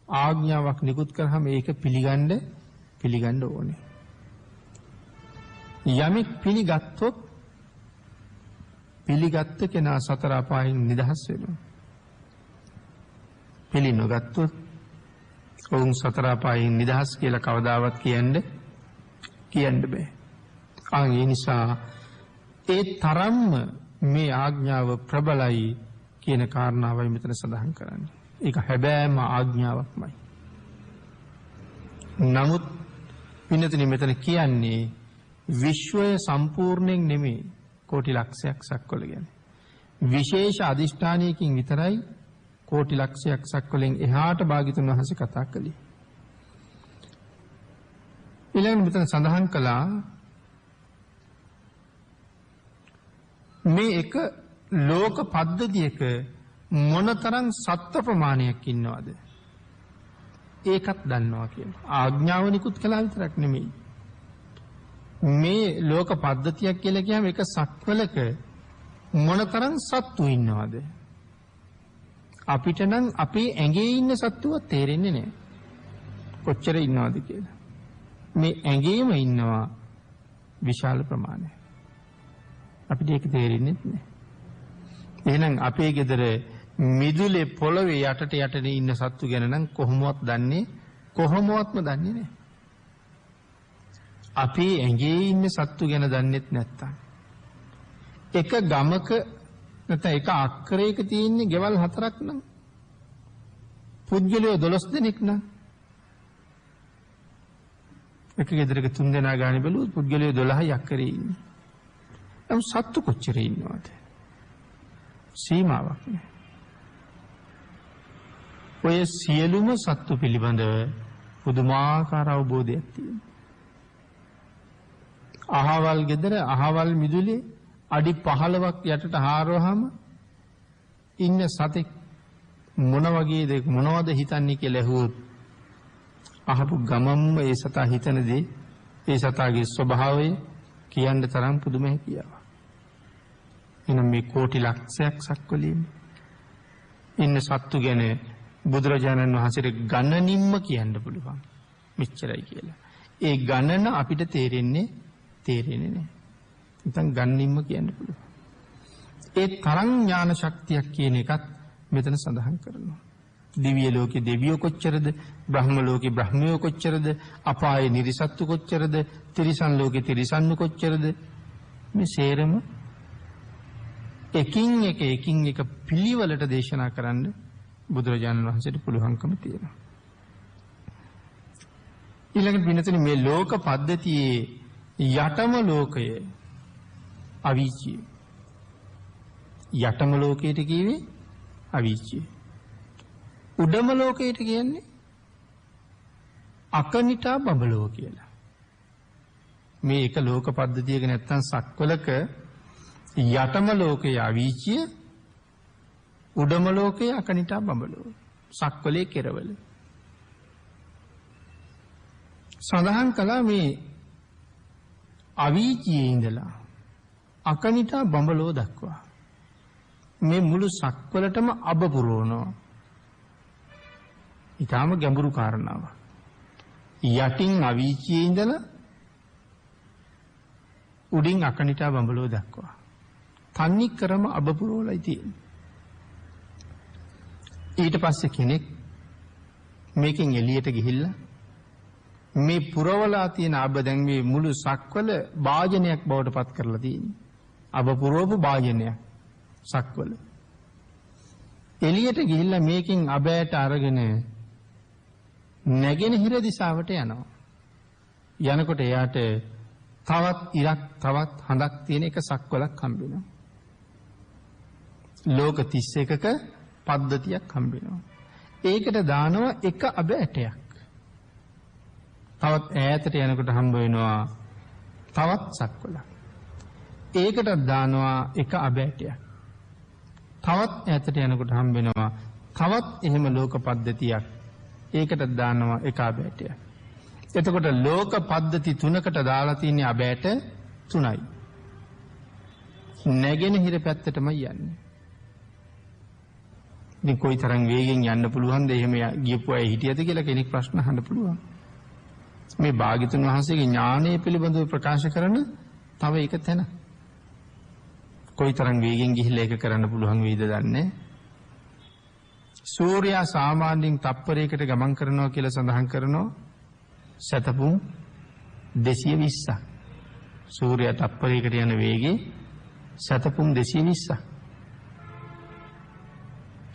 ආඥාවක් නිකුත් කරාම ඒක පිළිගන්න ඕනේ. යමෙක් පිළිගත්තොත් පිළිගත්ත කෙනා සතර අපායන් නිදහස් වෙනවා. පිළි නොගත්තොත් ඔවුන් සතර අපායන් නිදහස් කියලා කවදාවත් කියන්න බෑ. ඒ නිසා ඒ තරම්ම මේ ආඥාව ප්‍රබලයි කියන කාරණාවයි මෙතන සඳහන් කරන්නේ. ඒක හැබෑම ආඥාවක්මයි. නමුත් පින්නතනි මෙතන කියන්නේ විශ්වය සම්පූර්ණයෙන් නෙමෙයි කෝටි ලක්ෂයක් සක්වල ගැන. විශේෂ අදිෂ්ඨානයකින් විතරයි කෝටි ලක්ෂයක් සක්වලෙන් එහාට භාග්‍යවතුන් වහන්සේ කතා කළේ. ඊළඟට මෙතන සඳහන් කළා මේ එක ලෝක පද්ධතියක මොනතරම් සත්ත්ව ප්‍රමාණයක් ඉන්නවද? ඒකත් දන්නවා කියලා. ආඥාව නිකුත් කළා විතරක් නෙමෙයි. මේ ලෝක පද්ධතියක් කියලා කියහම එක සක්වලක මොනතරම් සත්තු ඉන්නවද? අපිට නම් අපේ ඇඟේ ඉන්න සත්තුවත් තේරෙන්නේ නැහැ. කොච්චර ඉන්නවද කියලා. මේ ඇඟේම ඉන්නවා විශාල ප්‍රමාණයක්. අපිට ඒක තේරෙන්නේ නැහැ. එහෙනම් අපේ ගෙදර මිදුලේ පොළවේ යටට ඉන්න සත්තු ගැන නම් කොහොමවත්ම දන්නේ නැහැ. අපේ ඇඟේ ඉන්න සත්තු ගැන දන්නේත් නැත්තම් එක ගමක නැත්නම් එක අක්කරයක තියෙන ගෙවල් 4ක් නම් පුද්ගලයෝ 12 දෙනෙක් නම් එක ගෙදරක 3 දෙනා ගානේ බැලුවොත් පුද්ගලයෝ 12යි අක්කරේ ඉන්නේ. නම් සත්තු කොච්චර ඉන්නවද? සීමාවක් නෑ. ඔය සියලුම සත්තු පිළිබඳව පුදුමාකාර අවබෝධයක් තියෙනවා. අහවල් ගෙදර අහවල් මිදුලේ අඩි 15ක් යටට හාරවහම ඉන්න සතෙක් මොන වගේද මොනවද හිතන්නේ කියලා ඇහුවොත් අහපු ගමම්ම ඒ සතා හිතන දේ ඒ සතාගේ ස්වභාවය කියන්න තරම් පුදුම හැකියාවක්. එනම් මේ කෝටි ලක්ෂයක් සක්වලීන් ඉන්න සත්තු ගැන බුදුරජාණන් වහන්සේට ගණනින්ම කියන්න පුළුවන්. මෙච්චරයි කියලා. ඒ ගණන අපිට තේරෙන්නේ නැහැ. නැත්නම් ගණනින්ම කියන්න පුළුවන්. ඒ තරම් ඥාන ශක්තියක් කියන එකත් මෙතන සඳහන් කරනවා. දිව්‍ය ලෝකේ දෙවියෝ කොච්චරද, බ්‍රහ්ම ලෝකේ බ්‍රහ්මයෝ කොච්චරද, අපායේ නිරිසත්තු කොච්චරද, තිරිසන් ලෝකේ තිරිසන්නු කොච්චරද, මේ සේරම එකින් එක පිළිවෙලට දේශනා කරන්න බුදුරජාණන් වහන්සේට පුළුවන්කම තියෙනවා. ඊළඟට වෙනතන මේ ලෝක පද්ධතියේ යටම ලෝකය අවීචිය. යටම ලෝකයට කියවේ අවීචිය. උඩම ලෝකයට කියන්නේ අකනිටා බඹලෝ කියලා. මේ එක ලෝක පද්ධතියක නැත්තම් සක්වලක යටම ලෝකයේ අවීචිය, උඩම ලෝකයේ අකනිටා බඹලෝ. සක්වලේ කෙරවල. සඳහන් කළා මේ අවීචියේ ඉඳලා අකනිටා බඹලෝ දක්වා මේ මුළු සක්වලටම අබ පුරවනවා. ඊටාම ගැඹුරු කාරණාවක්. යටින් අවීචියේ ඉඳලා උඩින් අකනිටා බඹලෝ දක්වා තන්නේ ක්‍රම අබ පුරවලයි තියෙන්නේ. ඊට පස්සේ කෙනෙක් මේකෙන් එළියට ගිහිල්ලා මේ පුරවලා තියෙන අබ දැන් මේ මුළු සක්වල වාජනයක් බවට පත් කරලා තියෙන්නේ. අබ පුරවපු වාජනයක් සක්වල. එළියට ගිහිල්ලා මේකෙන් අබෑට අරගෙන නැගෙනහිර දිශාවට යනවා. යනකොට එයාට තවත් ඉරක් තවත් හඳක් තියෙන එක සක්වලක් හම්බ වෙනවා. ලෝක 31ක පද්ධතියක් හම්බ වෙනවා. ඒකට දානවා එක අබෑටයක්. තවත් ඈතට යනකොට හම්බ වෙනවා තවත් සක්වලක්. ඒකට දානවා එක අබෑටයක්. තවත් ඈතට යනකොට හම්බ වෙනවා තවත් එහෙම ලෝක පද්ධතියක්. ඒකට දානවා එක අබෑටයක්. එතකොට ලෝක පද්ධති 3කට දාලා තියෙන අබෑට 3යි. නැගෙනහිර පැත්තටම යන්නේ. ඉතින් කොයි තරම් වේගෙන් යන්න පුළුවන්ද එහෙම ගියපු අය හිටියද කියලා කෙනෙක් ප්‍රශ්න අහන්න පුළුවන්. මේ භාග්‍යතුන් වහන්සේගේ ඥානය පිළිබඳව ප්‍රකාශ කරන තව එක තැන. කොයි තරම් වේගෙන් ගිහිල්ලා ඒක කරන්න පුළුවන් වේද දන්නේ. සූර්යයා සාමාන්‍යයෙන් තප්පරයකට ගමන් කරනවා කියලා සඳහන් කරනවා සතපුම් 220ක්. සූර්යයා තප්පරයකට යන වේගය සතපුම් 220ක්.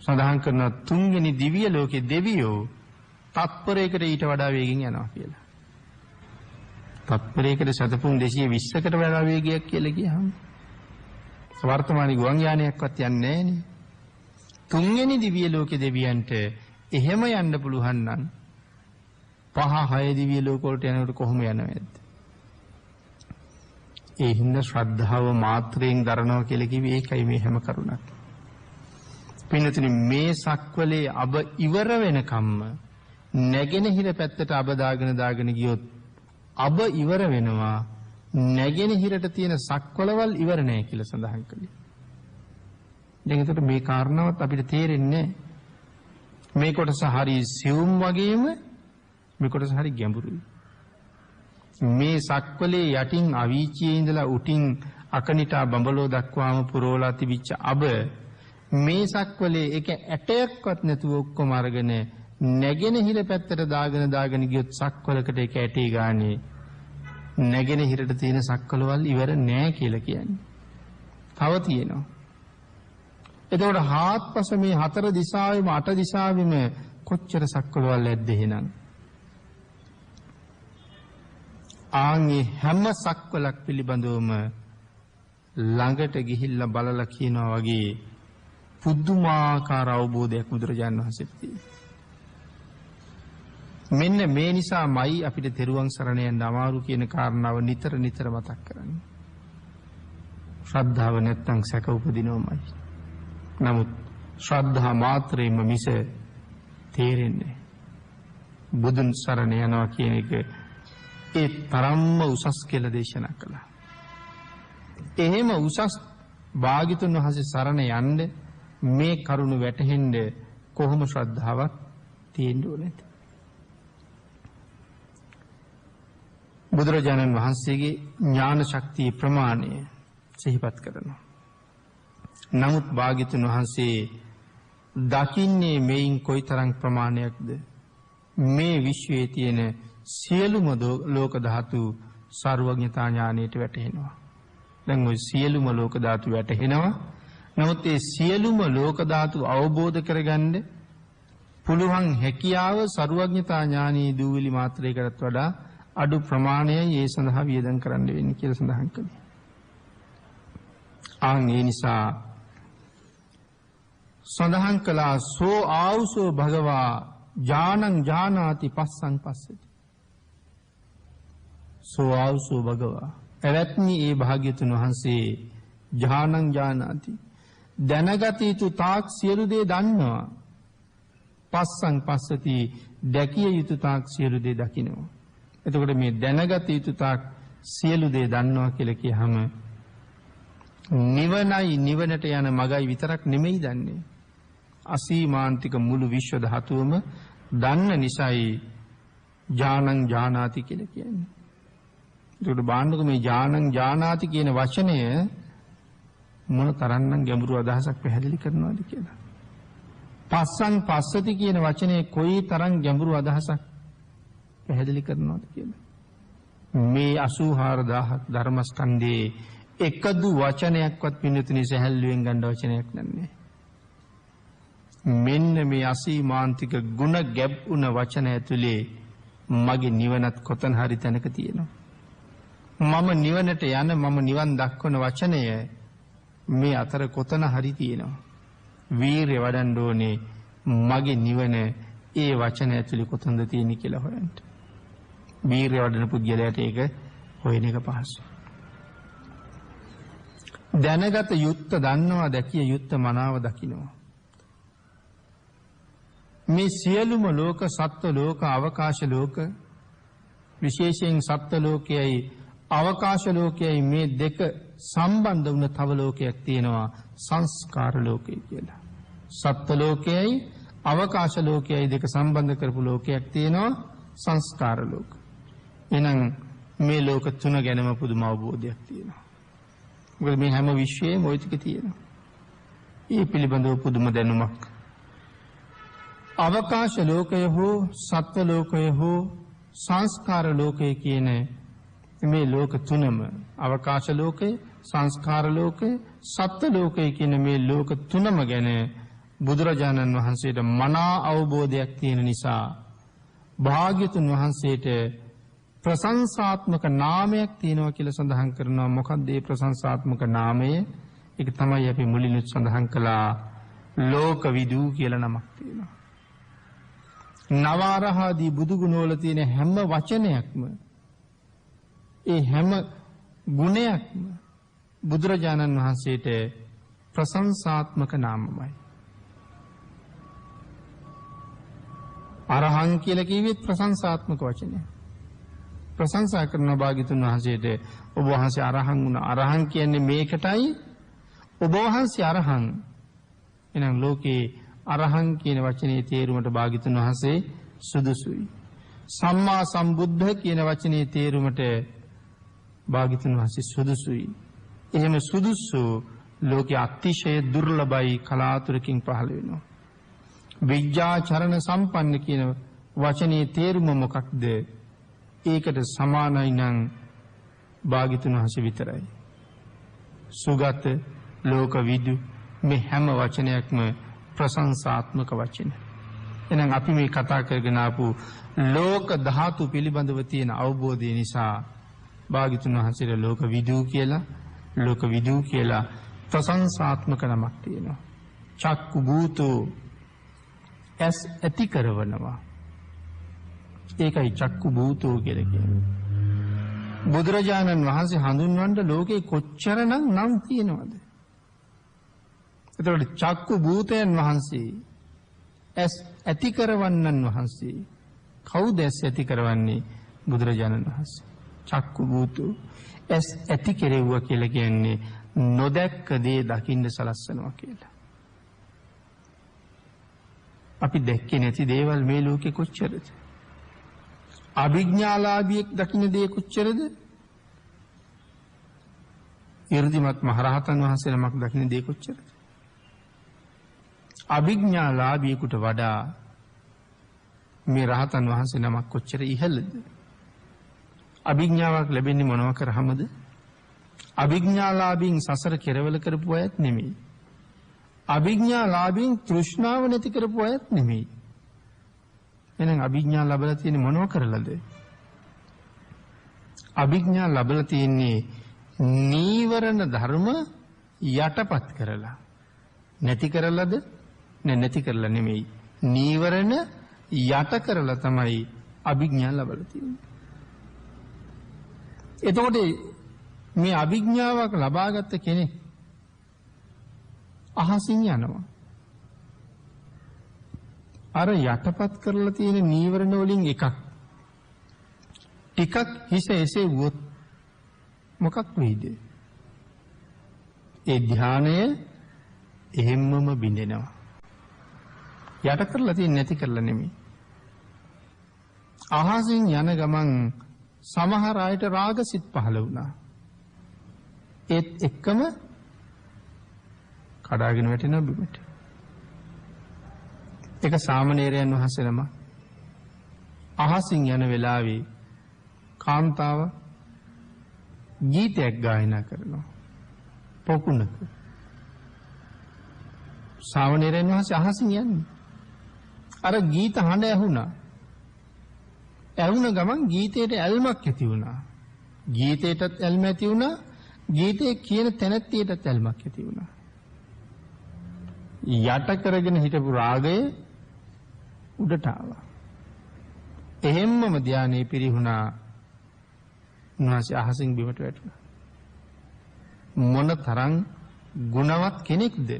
සඳහන් කරන තුන්වෙනි දිව්‍ය ලෝකේ දෙවියෝ තප්පරයකට ඊට වඩා වේගෙන් යනවා කියලා. තප්පරයකට සතපුම් 220කට වඩා වේගයක් කියලා කියහම වර්තමානයේ ගුවන් යානයක්වත් යන්නේ නැහනේ. තුන්වෙනි දිව්‍ය ලෝකේ දෙවියන්ට එහෙම යන්න පුළුවන් නම් 5-6 දිව්‍ය ලෝක වලට යනකොට කොහොම යනවද? ඒ හින්දා ශ්‍රද්ධාව මාත්‍රයෙන් දරනවා කියලා කිව්වේ ඒකයි මේ හැම කරුණක්. පින්නතුනි මේ සක්වලේ අබ ඉවර වෙනකම්ම නැගෙනහිර පැත්තට අබ දාගෙන ගියොත් අබ ඉවර වෙනවා නැගෙනහිරට තියෙන සක්වලවල් ඉවර නැහැ කියලා සඳහන් කළේ. දැන් එතකොට මේ කාරණාවත් අපිට තේරෙන්නේ මේ කොටස හරි සියුම් වගේම මේ කොටස හරි ගැඹුරුයි. මේ සක්වලේ යටින් අවීචියේ ඉඳලා උටින් අකනිටා බඹලෝ දක්වාම පුරවලා තිබිච්ච අබ මේ සක්වලේ එක ඇටයක්වත් නැතුව ඔක්කොම අරගෙන නැගෙනහිර පැත්තට දාගෙන ගියොත් සක්වලකට එක ඇටේ ගානේ නැගෙනහිරට තියෙන සක්වලවල් ඉවර නෑ කියලා කියන්නේ. තව තියෙනවා. එතකොට හාත්පස මේ හතර දිශාවෙම අට දිශාවෙම කොච්චර සක්වලවල් ඇද්ද එහෙනම්? ආන්ගේ හැම සක්වලක් පිළිබඳවම ළඟට ගිහිල්ලා බලලා කියනවා වගේ පුදුමාකාර අවබෝධයක් බුදුරජාණන් වහන්සේට තියෙනවා. මෙන්න මේ නිසාමයි අපිට තෙරුවන් සරණ යන්න අමාරු කියන කාරණාව නිතර මතක් කරන්නේ. ශ්‍රද්ධාව නැත්තම් සැක උපදිනවමයි. නමුත් ශ්‍රද්ධා මාත්‍රයෙන්ම මිස තේරෙන්නේ බුදුන් සරණ යනවා කියන එක ඒ තරම්ම උසස් කියලා දේශනා කළා. එහෙම උසස් භාග්‍යතුන් වහන්සේ සරණ යන්න මේ කරුණ වැටහෙන්න කොහොම ශ්‍රද්ධාවක් තියෙන්න ඕනේද? බුදුරජාණන් වහන්සේගේ ඥාන ශක්තිය ප්‍රමාණය සිහිපත් කරනවා. නමුත් භාග්‍යතුන් වහන්සේ දකින්නේ මේන් කොයිතරම් ප්‍රමාණයක්ද? මේ විශ්වයේ තියෙන සියලුම ලෝක ධාතු සර්වඥතා ඥානයට වැටහෙනවා. දැන් ওই සියලුම ලෝක ධාතු වැටහෙනවා. නමුත් ඒ සියලුම ලෝක ධාතු අවබෝධ කරගන්න පුළුවන් හැකියාව සර්වඥතා ඥානී දූවිලි මාත්‍රයකටත් වඩා අඩු ප්‍රමාණයයි ඒ සඳහා වියදම් කරන්න වෙන්නේ කියලා සඳහන් කළේ. ඒ නිසා සඳහන් කළා සෝ ආවුසෝ භගවා ඥානං ඥානාති පස්සං පස්සති. සෝ ආවුසෝ භගවා එවත්නි ඒ භාග්‍යතුන් වහන්සේ ඥානං ඥානාති දැනගත යුතු තාක් සියලු දේ දන්නවා. පස්සං පස්සති දැකිය යුතු තාක් සියලු දේ දකිනවා. එතකොට මේ දැනගත යුතු තාක් සියලු දේ දන්නවා කියලා කියහම නිවනයි නිවනට යන මගයි විතරක් නෙමෙයි දන්නේ. අසීමාන්තික මුළු විශ්ව ධාතුවම දන්න නිසායි ඥානං ඥානාති කියලා කියන්නේ. ඒකට බාන්නක මේ ඥානං ඥානාති කියන වචනය මොන තරම්නම් ගැඹුරු අදහසක් පැහැදිලි කරනවද කියලා. පස්සං පස්සති කියන වචනේ කොයි තරම් ගැඹුරු අදහසක් පැහැදිලි කරනවද කියලා. මේ 84000ක් ධර්මස්කන්ධයේ එකදු වචනයක්වත් පින්නතුනි සැහැල්ලුවෙන් ගන්න වචනයක් නන්නේ. මෙන්න මේ අසීමාන්තික ගුණ ගැබ් උන වචන ඇතුලේ මගේ නිවනත් කොතන හරි තැනක තියෙනවා. මම නිවනට යන මම නිවන් දක්වන වචනය මේ අතර කොතන හරි තියෙනවා. වීරය වඩන්න ඕනේ මගේ නිවන ඒ වචන ඇතුලේ කොතනද තියෙන්නේ කියලා හොයන්න. වීරය වඩන පුද්ගලයාට ඒක හොයන එක පහසුයි. දැනගත යුත්ත දන්නවා දැකිය යුත්ත මනාව දකින්නවා. මේ සියලුම ලෝක සත්ත්ව ලෝක අවකාශ ලෝක විශේෂයෙන් සත්ත්ව ලෝකයයි අවකාශ ලෝකයයි මේ දෙක සම්බන්ධ වුණ තව ලෝකයක් තියෙනවා සංස්කාර ලෝකය කියලා. සත්ත්ව ලෝකයයි අවකාශ ලෝකයයි දෙක සම්බන්ධ කරපු ලෝකයක් තියෙනවා සංස්කාර ලෝක. එහෙනම් මේ ලෝක තුන ගැනම පුදුම අවබෝධයක් තියෙනවා. මොකද මේ හැම විශ්වයේම ওই ටික තියෙනවා. ඒ පිළිබඳව පුදුම දැනුමක්. අවකාශ ලෝකය හෝ සත්ත්ව ලෝකය හෝ සංස්කාර ලෝකය කියන මේ ලෝක තුනම අවකාශ ලෝකය සංස්කාර ලෝකය සත්ත්ව ලෝකය කියන මේ ලෝක තුනම ගැන බුදුරජාණන් වහන්සේට මනා අවබෝධයක් තියෙන නිසා භාග්‍යතුන් වහන්සේට ප්‍රශංසාත්මක නාමයක් තියෙනවා කියලා සඳහන් කරනවා. මොකක්ද මේ ප්‍රශංසාත්මක නාමය? ඒක තමයි අපි මුලින්ම සඳහන් කළා ලෝක විදූ කියලා නමක් තියෙනවා. නවාරහාදී බුදු ගුණවල තියෙන හැම වචනයක්ම ඒ හැම ගුණයක්ම බුදුරජාණන් වහන්සේට ප්‍රශංසාත්මක නාමමයි. අරහං කියලා කිව්වෙත් ප්‍රශංසාත්මක වචනයක්. ප්‍රශංසා කරන භාග්‍යතුන් වහන්සේට ඔබ වහන්සේ අරහං වුණා. අරහං කියන්නේ මේකටයි ඔබ වහන්සේ අරහං. එහෙනම් ලෝකේ අරහං කියන වචනේ තේරුමට භාග්‍යතුන් වහන්සේ සුදුසුයි. සම්මා සම්බුද්ධ කියන වචනේ තේරුමට භාග්‍යතුන් වහන්සේ සුදුසුයි. එහෙම සුදුසු ලෝකයේ අතිශය දුර්ලභයි කලාතුරකින් පහළ වෙනවා. විද්‍යාචරණ සම්පන්න කියන වචනේ තේරුම මොකක්ද? ඒකට සමානයි නම් භාග්‍යතුන් වහන්සේ විතරයි. සුගත, ලෝකවිදු මේ හැම වචනයක්ම ප්‍රශංසාත්මක වචන. එහෙනම් අපි මේ කතා කරගෙන ආපු ලෝක ධාතු පිළිබඳව තියෙන අවබෝධය නිසා භාග්‍යතුන් වහන්සේට ලෝකවිදු කියලා ප්‍රශංසාත්මක නමක් තියෙනවා. චක්කු භූතෝ ඇස් ඇති කරවනවා. ඒකයි චක්කු භූතෝ කියලා කියන්නේ. බුදුරජාණන් වහන්සේ හඳුන්වන්න ලෝකේ කොච්චරනම් නම් තියෙනවද? එතකොට චක්කු භූතයන් වහන්සේ ඇස් ඇති කරවන්නන් වහන්සේ කවුද ඇස් ඇති කරවන්නේ? බුදුරජාණන් වහන්සේ. චක්කු භූතෝ ඇස් ඇති කෙරෙව්වා කියලා කියන්නේ නොදැක්ක දේ දකින්න සලස්සනවා කියලා. අපි දැක්කේ නැති දේවල් මේ ලෝකේ කොච්චරද? අභිඥාලාභියෙක් දකින්න දේ කොච්චරද? 이르දිමත් මහරහතන් වහන්සේ නමක් දකින්න දේ කොච්චරද? අභිඥාලාභියෙකුට වඩා මේ රහතන් වහන්සේ නමක් කොච්චර ඉහළද? අභිඥාවක් ලැබෙන්නේ මොනවා කරාමද? අභිඥාලාභීන් සසර කෙරවල කරපු අයත් නෙමෙයි. අභිඥාලාභීන් තෘෂ්ණාව නැති කරපු අයත් නෙමෙයි. එහෙනම් අභිඥා ලැබලා තියෙන්නේ මොනව කරලාද? අභිඥා ලැබලා තියෙන්නේ නීවරණ ධර්ම යටපත් කරලා. නැති කරලාද? නැති කරලා නෙමෙයි. නීවරණ යට කරලා තමයි අභිඥා ලැබලා තියෙන්නේ. එතකොට මේ අභිඥාවක් ලබාගත් කෙනෙක් අහසින් යනවා. අර යටපත් කරලා තියෙන නීවරණ වලින් එකක් ටිකක් හිස එසෙව්වොත් මොකක් වෙයිද? ඒ ධානය එහෙම්මම බිඳෙනවා. යට කරලා තියෙන්නේ නැති කරලා නෙමෙයි. අහසින් යන ගමන් සමහර අයට රාගසිත පහළ වුණා. ඒත් එක්කම කඩාගෙන වැටෙනවා බිමට. ඒක සාමණේරයන් වහන්සේ නම අහසින් යන වෙලාවේ කාන්තාව ගීතයක් ගායනා කරනවා පොකුණක. සාමණේරයන් වහන්සේ අහසින් යන්නේ. අර ගීත හඬ ඇහුණා. ඇහුණ ගමන් ගීතයට ඇල්මක් ඇති වුණා. ගීතයටත් ඇල්ම ඇති වුණා. ගීතේ කියන තැනැත්තියටත් ඇල්මක් ඇති වුණා. යට කරගෙන හිටපු රාගය උඩට ආවා. එහෙම්මම ධානයේ පිරිහුණා. උන්වහන්සේ අහසින් බිමට වැටුණා. මොන තරම් ගුණවත් කෙනෙක්ද?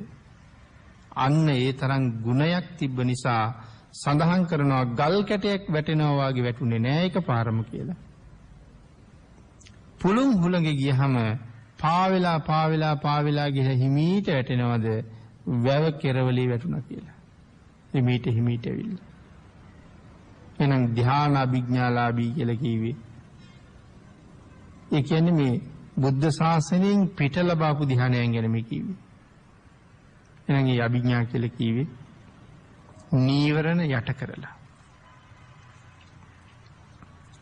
අන්න ඒ තරම් ගුණයක් තිබ්බ නිසා සඳහන් කරනවා ගල් කැටයක් වැටෙනවා වගේ වැටුනේ නෑ එකපාරම කියලා. පුළුන් හුළඟ ගියහම පාවෙලා ගිහ හිමීට වැටෙනවද වැව කෙරවලේ වැටුණා කියලා. හිමීට ඇවිල්ලා. එහෙනම් ධ්‍යාන අභිඥාලාභී කියලා කිව්වේ. ඒ කියන්නේ මේ බුද්ධ ශාසනයෙන් පිට ලබාපු ධ්‍යානයන් ගැන මේ කිව්වේ. එහෙනම් මේ අභිඥා කියලා කිව්වේ නීවරණ යට කරලා.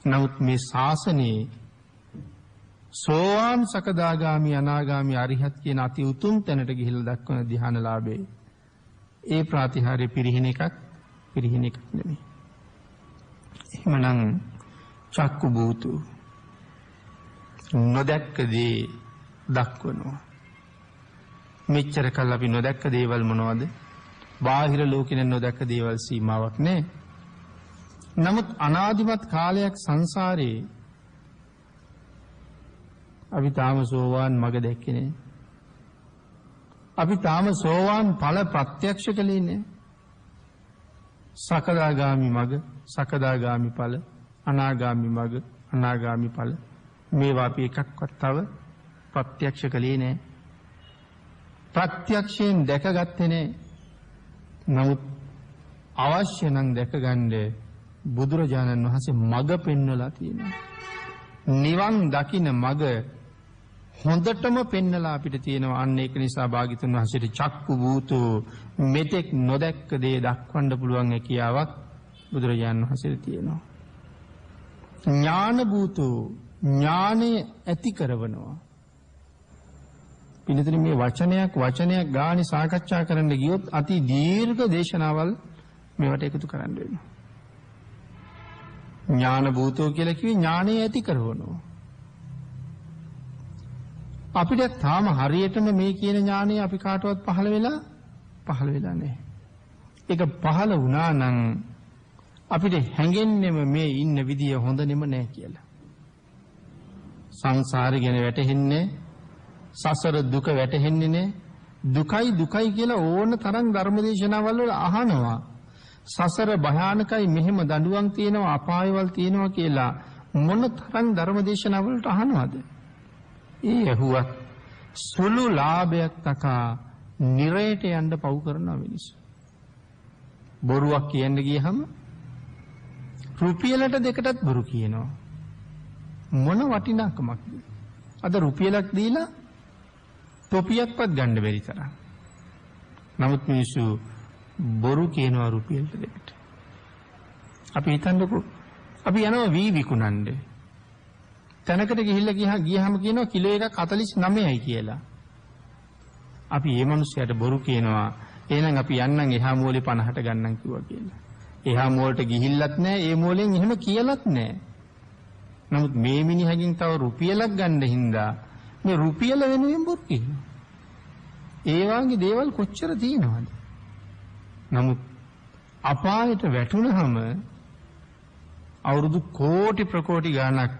නමුත් මේ ශාසනයේ සෝවාන් සකදාගාමි අනාගාමි අරිහත් කියන අති උතුම් තැනට ගිහිල්ලා දක්වන ධ්‍යානලාභේ ඒ ප්‍රාතිහාර්ය පිරිහින එකක් නෙමෙයි. එහෙමනම් චක්කු භූතු නොදැක්ක දේ දක්වනවා. මෙච්චර කල් අපි නොදැක්ක දේවල් මොනවද? බාහිර ලෝකෙන නොදැක්ක දේවල් සීමාවක් නැහැ. නමුත් අනාදිමත් කාලයක් සංසාරේ අපි තාම සෝවාන් මඟ දැක්කේ නැහැ. අපි තාම සෝවාන් ඵල ප්‍රත්‍යක්ෂ කළේ නැහැ. සකදාගාමි මග, සකදාගාමි ඵල, අනාගාමි මග, අනාගාමි ඵල මේවා අපි එකක්වත් තව ප්‍රත්‍යක්ෂ කළේ නෑ. ප්‍රත්‍යක්ෂයෙන් දැකගත්තේ නෑ. නමුත් අවශ්‍ය නම් දැකගන්න බුදුරජාණන් වහන්සේ මඟ පෙන්වලා තියෙනවා. නිවන් දකින්න මඟ හොඳටම පෙන්නලා අපිට තියෙනවා. අන්න ඒක නිසා භාග්‍යතුන් වහන්සේට චක්කු භූතෝ මෙතෙක් නොදැක්ක දේ දක්වන්න පුළුවන් හැකියාවක් බුදුරජාණන් වහන්සේට තියෙනවා. ඥාන භූතෝ ඥානය ඇති කරවනවා. පිළිතුරු මේ වචනයක් ගානේ සාකච්ඡා කරන්න ගියොත් අති දීර්ඝ දේශනාවල් මේවට එකතු කරන්න වෙනවා. ඥාන භූතෝ කියලා කිව්වේ ඥානය ඇති කරවනවා. අපිට තාම හරියටම මේ කියන ඥානය අපි කාටවත් පහළ වෙලා නැහැ. ඒක පහළ වුණා නම් අපිට හැඟෙන්නෙම මේ ඉන්න විදිය හොඳ නෙම නෑ කියලා. සංසාරේ ගැන වැටහෙන්නේ, සසර දුක වැටහෙන්නේ නෑ. දුකයි කියලා ඕන තරම් ධර්මදේශනාවල් වල අහනවා. සසර භයානකයි, මෙහෙම දඬුවම් තියෙනවා, අපායවල් තියෙනවා කියලා මොන තරම් ධර්මදේශනාවලට අහනවද? ඒ ඇහුවත් සුළු ලාභයක් තකා නිරයට යන්න පව් කරනවා මිනිස්සු. බොරුවක් කියන්න ගියහම රුපියලට දෙකටත් බොරු කියනවා. මොන වටිනාකමක්ද? අද රුපියලක් දීලා තොපියක්වත් ගන්න බැරි තරම්. නමුත් මිනිස්සු බොරු කියනවා රුපියලට දෙකට. අපි හිතන්නකෝ අපි යනවා වී විකුණන්නේ. තැනකට ගිහිල්ලා ගියහම කියනවා කිලෝ එකක් 49යි කියලා. අපි මේ මිනිස්සයාට බොරු කියනවා. එහෙනම් අපි යන්නම් එහා මූලේ 50ට ගන්නම් කිව්වා කියලා. එහා මූලට ගිහිල්ලත් නැහැ, ඒ මූලෙන් එහෙම කියලත් නැහැ. නමුත් මේ මිනිහගෙන් තව රුපියලක් ගන්න හින්දා මේ රුපියල වෙනුවෙන් බොරු කියනවා. ඒ වගේ දේවල් කොච්චර තියෙනවද? නමුත් අපායට වැටුනහම අවුරුදු කෝටි ප්‍රකෝටි ගණක්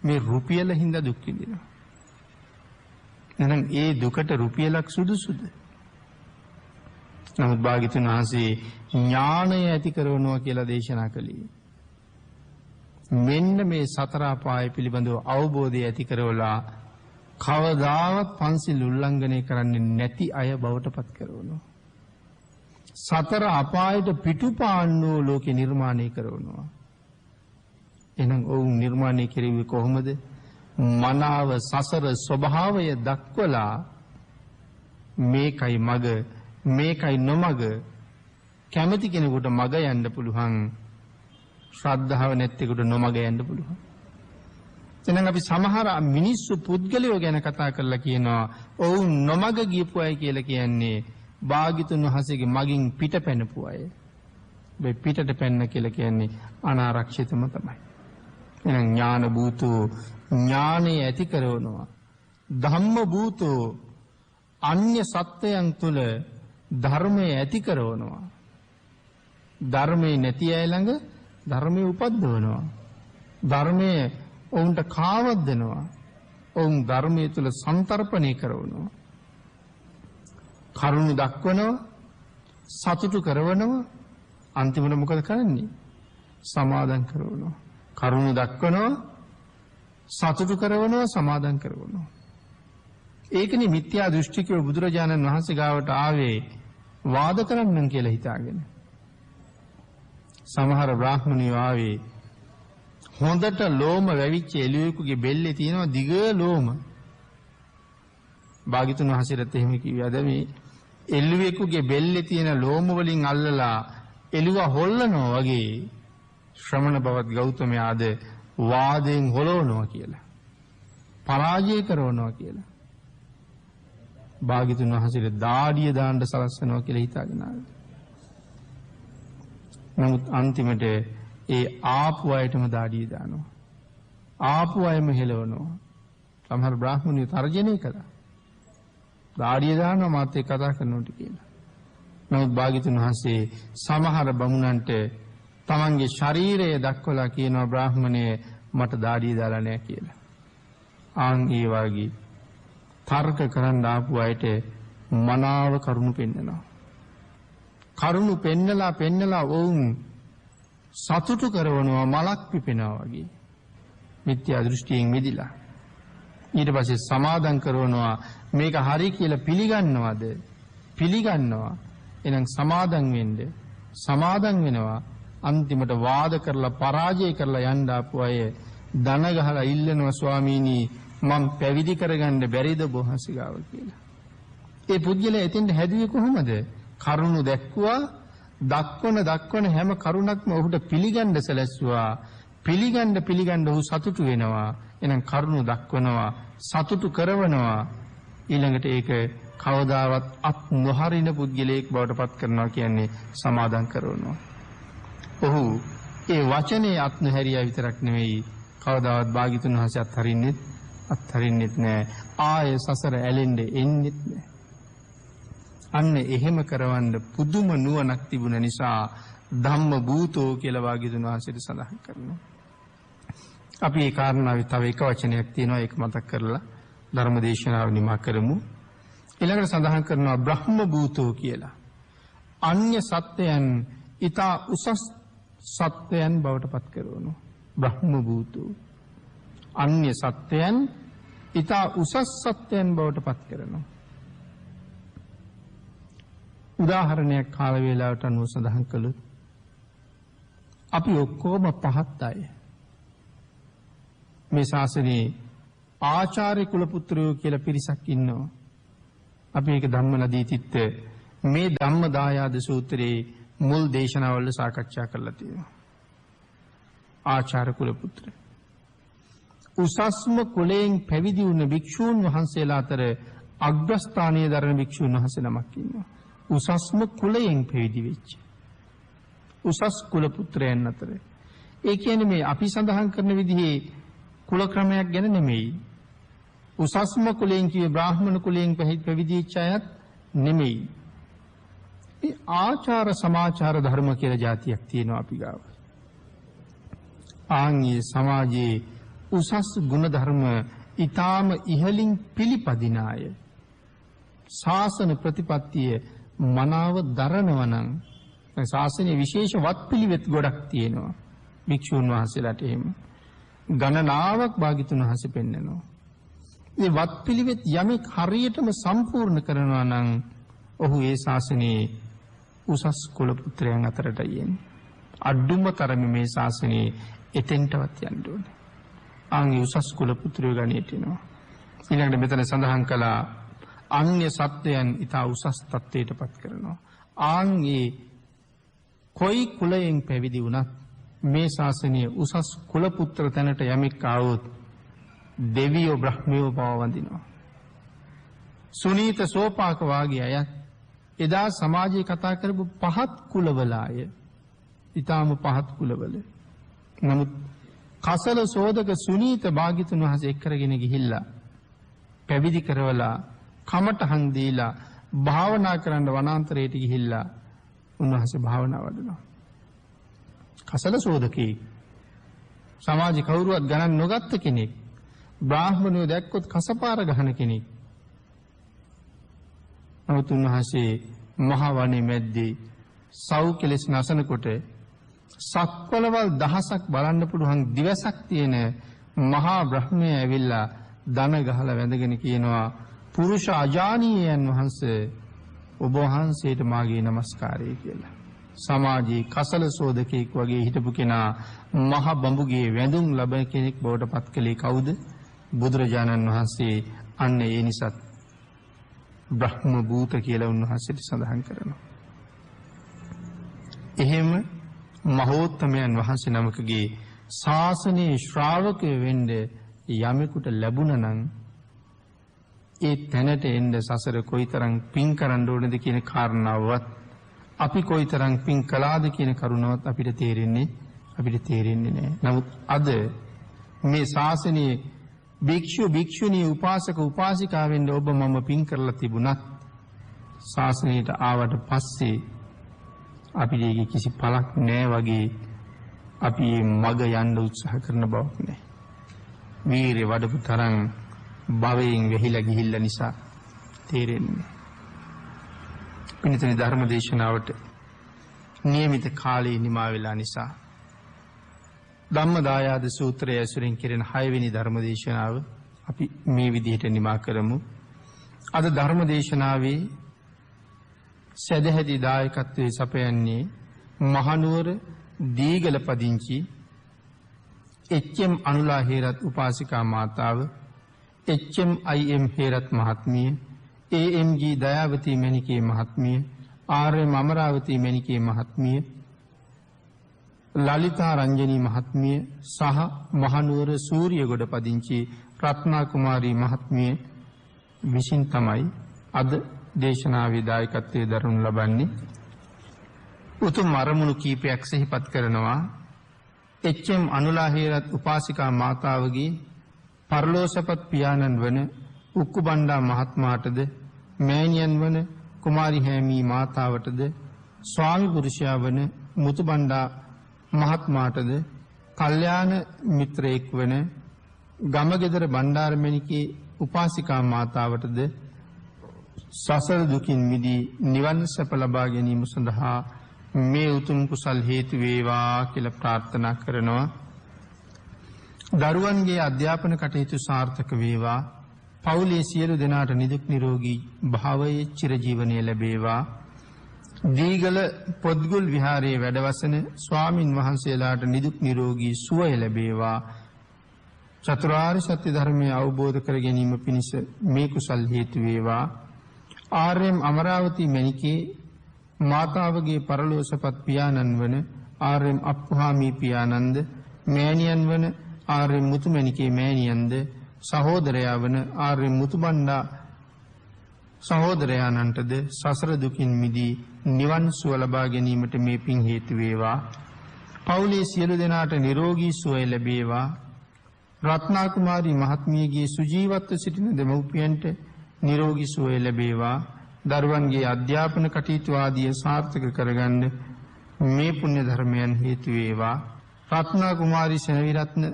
මේ රුපියල හින්දා දුක් විඳිනවා. එහෙනම් ඒ දුකට රුපියලක් සුදුසුද? නමුත් භාග්‍යතුන් වහන්සේ ඥානය ඇති කරනවා කියලා දේශනා කළේ. මෙන්න මේ සතර අපාය පිළිබඳව අවබෝධය ඇති කරවලා කවදාවත් පන්සිල් උල්ලංඝනය කරන්නේ නැති අය බවට පත් කරනවා. සතර අපායට පිටුපාන්නෝ ලෝකේ නිර්මාණය කරනවා. එහෙනම් ඔවුන් නිර්මාණය කෙරුවේ කොහොමද? මනාව සසර ස්වභාවය දක්වලා මේකයි මග, මේකයි නොමග, කැමති කෙනෙකුට මග යන්න පුළුවන්, ශ්‍රද්ධාව නැත්තේකට නොමග යන්න පුළුවන්. එහෙනම් අපි සමහර මිනිස්සු පුද්ගලයෝ ගැන කතා කරලා කියනවා ඔවුන් නොමග ගියපු අය කියලා කියන්නේ භාග්‍යතුන් වහන්සේගේ මගින් පිටපැනපු අය. මේ පිටට පැන්න කියලා කියන්නේ අනාරක්ෂිතම තමයි. එහෙනම් ඥාන භූතෝ ඥානය ඇති කරනවා. ධම්ම භූතෝ අන්‍ය සත්‍යයන් තුල ධර්මය ඇති කරනවා. ධර්මයේ නැති අය ළඟ ධර්මයේ උපද්දවනවා. ධර්මයේ ඔවුන්ට කාවක් දෙනවා. ඔවුන් ධර්මයේ තුල සන්තරපණය කරනවා. කරුණ දක්වනවා, සතුටු කරනවා. අන්තිමට මොකද කරන්නේ? සමාදන් කරනවා. කරුණ දක්වනවා, සතුටු කරනවා, සමාදන් කරනවා. ඒකනේ මිත්‍යා දෘෂ්ටිකව බුදුරජාණන් වහන්සේ ගාවට ආවේ වාද කරන්නම් කියලා හිතාගෙන. සමහර බ්‍රාහ්මණයෝ ආවේ හොඳට ලෝම වැවිච්ච එළුවෙකුගේ බෙල්ලේ තියෙනවා දිග ලෝම. භාග්‍යතුන් වහන්සේට එහෙම කිව්වා. අද මේ එළුවෙකුගේ බෙල්ලේ තියෙන ලෝම වලින් අල්ලලා එළුව හොල්ලනවා වගේ ශ්‍රමණ බවත් ගෞතමයාද වාදයෙන් හොලවනවා කියලා. පරාජය කරනවා කියලා. භාග්‍යතුන් වහන්සේට දාඩිය දාන්න සලස්සනවා කියලා හිතාගෙන ආවා. නමුත් අන්තිමට ඒ ආපු අයටම දාඩිය දානවා. ආපු අයම හෙලවනවා. සමහර බ්‍රාහ්මණයෝ තර්ජනය කළා. දාඩිය දානවා මාත් එක්ක කතා කරනකොට කියලා. නමුත් භාග්‍යතුන් වහන්සේ සමහර බමුණන්ට තමන්ගේ ශරීරය දක්වලා කියනවා බ්‍රාහ්මණය මට දාඩිය දාලා නැහැ කියලා. ආන් ඒ වගේ තර්ක කරන්න ආපු අයට මනාව කරුණු පෙන්නනවා. කරුණු පෙන්නලා වුන් සතුටු කරනවා මලක් පිපෙනවා වගේ. මිත්‍යා දෘෂ්ටියෙන් මිදිලා. ඊට පස්සේ සමාදම් කරනවා මේක හරි කියලා පිළිගන්නවද? පිළිගන්නවා. එහෙනම් සමාදම් වෙනවා. අන්තිමට වාද කරලා පරාජය කරලා යන්න ආපු අය දන ගහලා ඉල්ලනවා ස්වාමීනි මම පැවිදි කරගන්න බැරිද බොහොසි ගාව කියලා. ඒ පුද්ගලයා එතෙන්ට හැදුවේ කොහොමද? කරුණු දැක්කුවා, දක්වන හැම කරුණක්ම ඔහුට පිළිගන්න සැලැස්සුවා. පිළිගන්න ඔහු සතුටු වෙනවා. එහෙනම් කරුණු දක්වනවා, සතුටු කරවනවා. ඊළඟට ඒක කවදාවත් අත් නොහරින පුද්ගලයෙක් බවට පත් කරනවා කියන්නේ සමාදම් කරනවා. ඔහු ඒ වචනේ අත් නොහැරියා විතරක් නෙවෙයි කවදාවත් භාග්‍යතුන් වහන්සේ අත්හරින්නෙත් නෑ. ආය සසර ඇලෙන්න එන්නෙත් නෑ. අන්න එහෙම කරවන්න පුදුම නුවණක් තිබුණ නිසා ධම්ම භූතෝ කියලා භාග්‍යතුන් වහන්සේට සඳහන් කරනවා. අපි ඒ කාරණාවේ තව එක වචනයක් තියෙනවා ඒක මතක් කරලා ධර්ම දේශනාව නිමා කරමු. ඊළඟට සඳහන් කරනවා බ්‍රහ්ම භූතෝ කියලා. අන්‍ය සත්‍යයන් ඊතා උසස් සත්‍යයන් බවට පත් කරනවා. බ්‍රහ්ම භූතෝ. අන්‍ය සත්‍යයන් ඊතා උසස් සත්‍යයන් බවට පත් කරනවා. උදාහරණයක් කාල වේලාවට අනුව සඳහන් කළොත් අපි ඔක්කොම පහත් අය. මේ ශාසනයේ ආචාර්ය කුල පුත්‍රයෝ කියලා පිරිසක් ඉන්නවා. අපි ඒක ධම්මනදීතිත් මේ ධම්ම දායාද සූත්‍රයේ මුල් දේශනාවල සාකච්ඡා කරලා තියෙනවා. ආචාර්ය කුල පුත්‍ර. උසස්ම කුලයෙන් පැවිදි වුණ භික්ෂූන් වහන්සේලා අතර අග්‍රස්ථානීය දරන භික්ෂූන් වහන්සේ නමක් ඉන්නවා. උසස්ම කුලයෙන් පැවිදි වෙච්ච. උසස් කුල පුත්‍රයන් අතර. ඒ කියන්නේ මේ අපි සඳහන් කරන විදිහේ කුල ක්‍රමයක් ගැන නෙමෙයි. උසස්ම කුලයෙන් කියේ බ්‍රාහ්මණ කුලයෙන් පැවිදි වෙච්ච අයත් නෙමෙයි. ඒ ආචාර සමාචාර ධර්ම කියලා જાතියක් තියෙනවා අපි ගාව. ආන්ගේ සමාජයේ උසස් ගුණ ධර්ම ඊටාම ඉහළින් පිළිපදින අය. ශාසන ප්‍රතිපත්තිය මනාව දරනවා නම් ශාසනයේ විශේෂ වත්පිළිවෙත් ගොඩක් තියෙනවා. භික්ෂුන් වහන්සේලාට එහෙම ගණනාවක් භාග්‍යතුන් වහන්සේ පෙන්නනවා. මේ වත්පිළිවෙත් යමෙක් හරියටම සම්පූර්ණ කරනවා නම් ඔහු ඒ ශාසනයේ උසස් කුල පුත්‍රයන් අතරටයි එන්නේ. අඩුම තරමේ මේ ශාසනයේ එතෙන්ටවත් යන්න ඕනේ. ආන්ගේ උසස් කුල පුත්‍රයෝ ගණයට එනවා. ඊළඟට මෙතන සඳහන් කළා අන්‍ය සත්‍යයන් ඊට උසස් තත්ත්වයට පත් කරනවා. ආන්ගේ කොයි කුලයෙන් පැවිදි වුණත් මේ ශාසනයේ උසස් කුල පුත්‍ර තැනට යමෙක් ආවොත් දෙවියෝ බ්‍රහ්මයෝ බව වඳිනවා. සුනීත සෝපාක වාගේ අය එදා සමාජයේ කතා කරපු පහත් කුලවල අය. ඊටාම පහත් කුලවල. නමුත් කසල සෝදක සුනීත භාග්‍යතුන් වහන්සේ එක් කරගෙන ගිහිල්ලා පැවිදි කරවලා කමටහන් දීලා භාවනා කරන්න වනාන්තරයට ගිහිල්ලා උන්වහන්සේ භාවනා වඩනවා. කසල සෝදකේ සමාජ කවුරුවත් ගණන් නොගත්ත කෙනෙක්. බ්‍රාහ්මණයෝ දැක්කොත් කසපාර ගහන කෙනෙක්. නමුත් උන්වහන්සේ මහ වනේ මැද්දේ සව් කෙලස් නැසනකොට සක්වලවල් දහසක් බලන්න පුළුවන් දිවසක් තියෙන මහා බ්‍රහ්මයා ඇවිල්ලා දන ගහලා වැඳගෙන කියනවා පුරුෂ අජානීයයන් වහන්සේ ඔබ වහන්සේට මාගේ নমස්කාරය කියලා. සමාජයේ කසල සෝදකෙක් වගේ හිටපු කෙනා මහ බඹුගේ වැඳුම් ලබන කෙනෙක් බවට පත් කළේ කවුද? බුදුරජාණන් වහන්සේ. අන්න ඒ නිසා බ්‍රහ්ම භූත කියලා උන්වහන්සේට සඳහන් කරනවා. එහෙම මහෝත්තමයන් වහන්සේ නමකගේ ශාසනයේ ශ්‍රාවකය වෙන්න යමෙකුට ලැබුණා නම් ඒ තැනට එන්න සසර කොයිතරම් පින් කරන්න ඕනද කියන කාරණාවවත් අපි කොයිතරම් පින් කළාද කියන කරුණවත් අපිට තේරෙන්නේ නැහැ. නමුත් අද මේ ශාසනයේ භික්ෂු භික්ෂුණී උපාසක උපාසිකා වෙන්න ඔබ මම පින් කරලා තිබුණත් ශාසනයට ආවට පස්සේ අපිට ඒක කිසි පළක් නැහැ වගේ අපි මග යන්න උත්සාහ කරන බවක් නැහැ. වීරිය වඩපු තරම් භවයෙන් වෙහිලා ගිහිල්ලා නිසා තේරෙන්නේ. පින්තුනි ධර්ම දේශනාවට નિયમિත කාලේ නිමා වෙලා නිසා ධම්මදායාද සූත්‍රය ඇසුරින් කෙරෙන 6 වෙනි ධර්මදේශනාව අපි මේ විදිහට නිමා කරමු. අද ධර්මදේශනාවේ සදැහැති දායකත්වයේ සපයන්නේ මහනුවර දීගල පදිංචි එච්.එම්. අනුලා හේරත් උපාසිකා මාතාව, එච්.එම්. හේරත් මහත්මිය, ඒ.එම්.ජී. දයාවතී මණිකේ මහත්මිය, ආර්.එම්. අමරාවතී මණිකේ මහත්මිය, ලලිතා රංජනී මහත්මිය සහ මහනුවර සූරියගොඩ පදිංචි රත්නා කුමාරී මහත්මිය විසින් තමයි අද දේශනාවේ දායකත්වයේ දරනු ලබන්නේ. උතුම් අරමුණු කීපයක් සිහිපත් කරනවා. එච්.එම්. අනුලා හේරත් උපාසිකා මාතාවගේ පරලෝසපත් පියාණන් වන උක්කුබණ්ඩා මහත්මයාටද, මෑණියන් වන කුමාරි හෑමී මාතාවටද, ස්වාමි පුරුෂයා වන මුතුබණ්ඩා මහත්මයාටද, කල්යාණ මිත්‍රයෙක් වන ගමගෙදර බණ්ඩාරමණිකේ උපාසිකා මාතාවටද සසර දුකින් මිදී නිවන් සැප ලබා ගැනීම සඳහා මේ උතුම් කුසල් හේතු වේවා කියලා ප්‍රාර්ථනා කරනවා. දරුවන්ගේ අධ්‍යාපන කටයුතු සාර්ථක වේවා. පවුලේ සියලු දෙනාට නිදුක් නිරෝගී භාවයේ චිරජීවනය ලැබේවා. දීගල පොත්ගුල් විහාරයේ වැඩවසන ස්වාමින් වහන්සේලාට නිදුක් නිරෝගී සුවය ලැබේවා. චතුරාර්ය සත්‍ය ධර්මය අවබෝධ කර ගැනීම පිණිස මේ කුසල් හේතු වේවා. ආර්.එම්. අමරාවතී මණිකේ මාතාවගේ පරලෝසපත් පියාණන් වන ආර්.එම්. අප්පුහාමී පියාණන්ද, මෑණියන් වන ආර්.එම්. මුතුමණිකේ මෑණියන්ද, සහෝදරයා වන ආර්.එම්. මුතුබණ්ඩා සහෝදරයාණන්ටද සසර දුකින් මිදී නිවන් සුව ලබා ගැනීමට මේ පින් හේතු වේවා. පවුලේ සියලු දෙනාට නිරෝගී සුවය ලැබේවා. රත්නා කුමාරී මහත්මියගේ සුජීවත්ව සිටින දෙමව්පියන්ට නිරෝගී සුවය ලැබේවා. දරුවන්ගේ අධ්‍යාපන කටයුතු ආදිය සාර්ථක කරගන්න මේ පුණ්‍ය ධර්මයන් හේතු වේවා. රත්නා කුමාරී සෙනවිරත්න,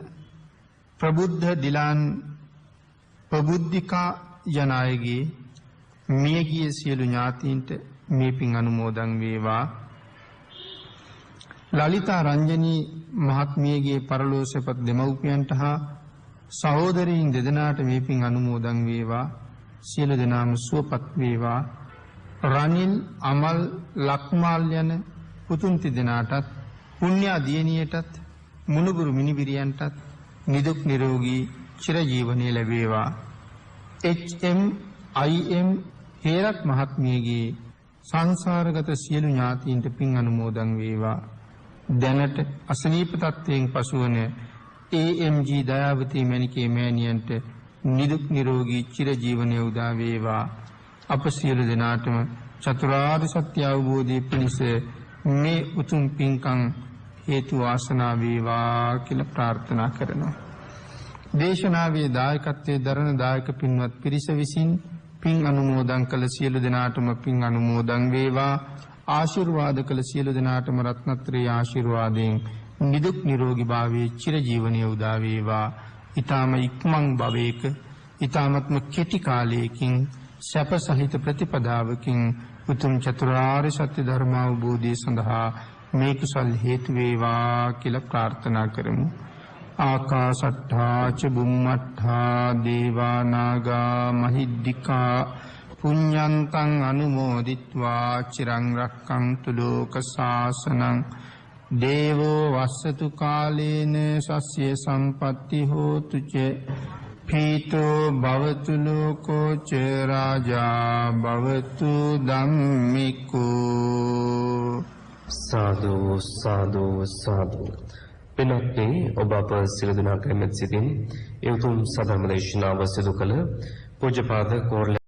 ප්‍රබුද්ධ ඩිලාන්, ප්‍රබුද්ධිකා යන අයගේ මියගිය සියලු ඥාතීන්ට මේ පින් අනුමෝදන් වේවා. ලලිතා රංජනී මහත්මියගේ පරලෝසපත් දෙමව්පියන්ට හා සහෝදරීන් දෙදෙනාට මේ පින් අනුමෝදන් වේවා. සියලු දෙනාම සුවපත් වේවා. රනිල්, අමල්, ලක්මාල් යන පුතුන් තිදෙනාටත්, පුණ්‍යා දියණියටත්, මුණුබුරු මිනිබිරියන්ටත් නිදුක් නිරෝගී චිරජීවනය ලැබේවා. එච්.එම්. හේරත් මහත්මියගේ සංසාරගත සියලු ඥාතීන්ට පින් අනුමෝදන් වේවා. දැනට අසනීප තත්ත්වයෙන් පසුවන ඒ.එම්.ජී. දයාවතී මණිකේ මෑණියන්ට නිදුක් නිරෝගී චිරජීවනය උදා වේවා. අප සියලු දෙනාටම චතුරාර්ය සත්‍ය අවබෝධයේ පිණිස මේ උතුම් පින්කම් හේතු වාසනා වේවා කියලා ප්‍රාර්ථනා කරනවා. දේශනාවේ දායකත්වයේ දරන දායක පින්වත් පිරිස විසින් පින් අනුමෝදන් කළ සියලු දෙනාටම පින් අනුමෝදන් වේවා. ආශිර්වාද කළ සියලු දෙනාටම රත්නත්‍රයේ ආශිර්වාදයෙන් නිදුක් නිරෝගී භාවයේ චිරජීවනය උදා වේවා. ඊ타ම ඉක්මන් භවයක ඊ타මත්ම කෙටි කාලයකින් සැප සහිත ප්‍රතිපදාවකින් උතුම් චතුරාර්ය සත්‍ය ධර්ම අවබෝධය සඳහා මේ කුසල් හේතු වේවා කියලා ප්‍රාර්ථනා කරමු. ආකාශට්ඨා ච බුම්මට්ඨා දේවා නාග මහිද්దికා පුඤ්ඤන්තං අනුමෝදිත්වා චිරං රක්ඛන්තු ලෝක සාසනං. දේවෝ වස්සතු කාලේන සස්ය සම්පatti හෝතු ච පීතෝ භවතු ලෝකෝ ච රාජා භවතු ධම්මිකෝ. සාදු සාදු සාදු. පින්වත්නි, ඔබ අප සියලු දෙනා කැමැති සිටින් ඒ උතුම් සදහම් දේශනාව සිදු කළ පූජ්‍යපාද කෝරළේ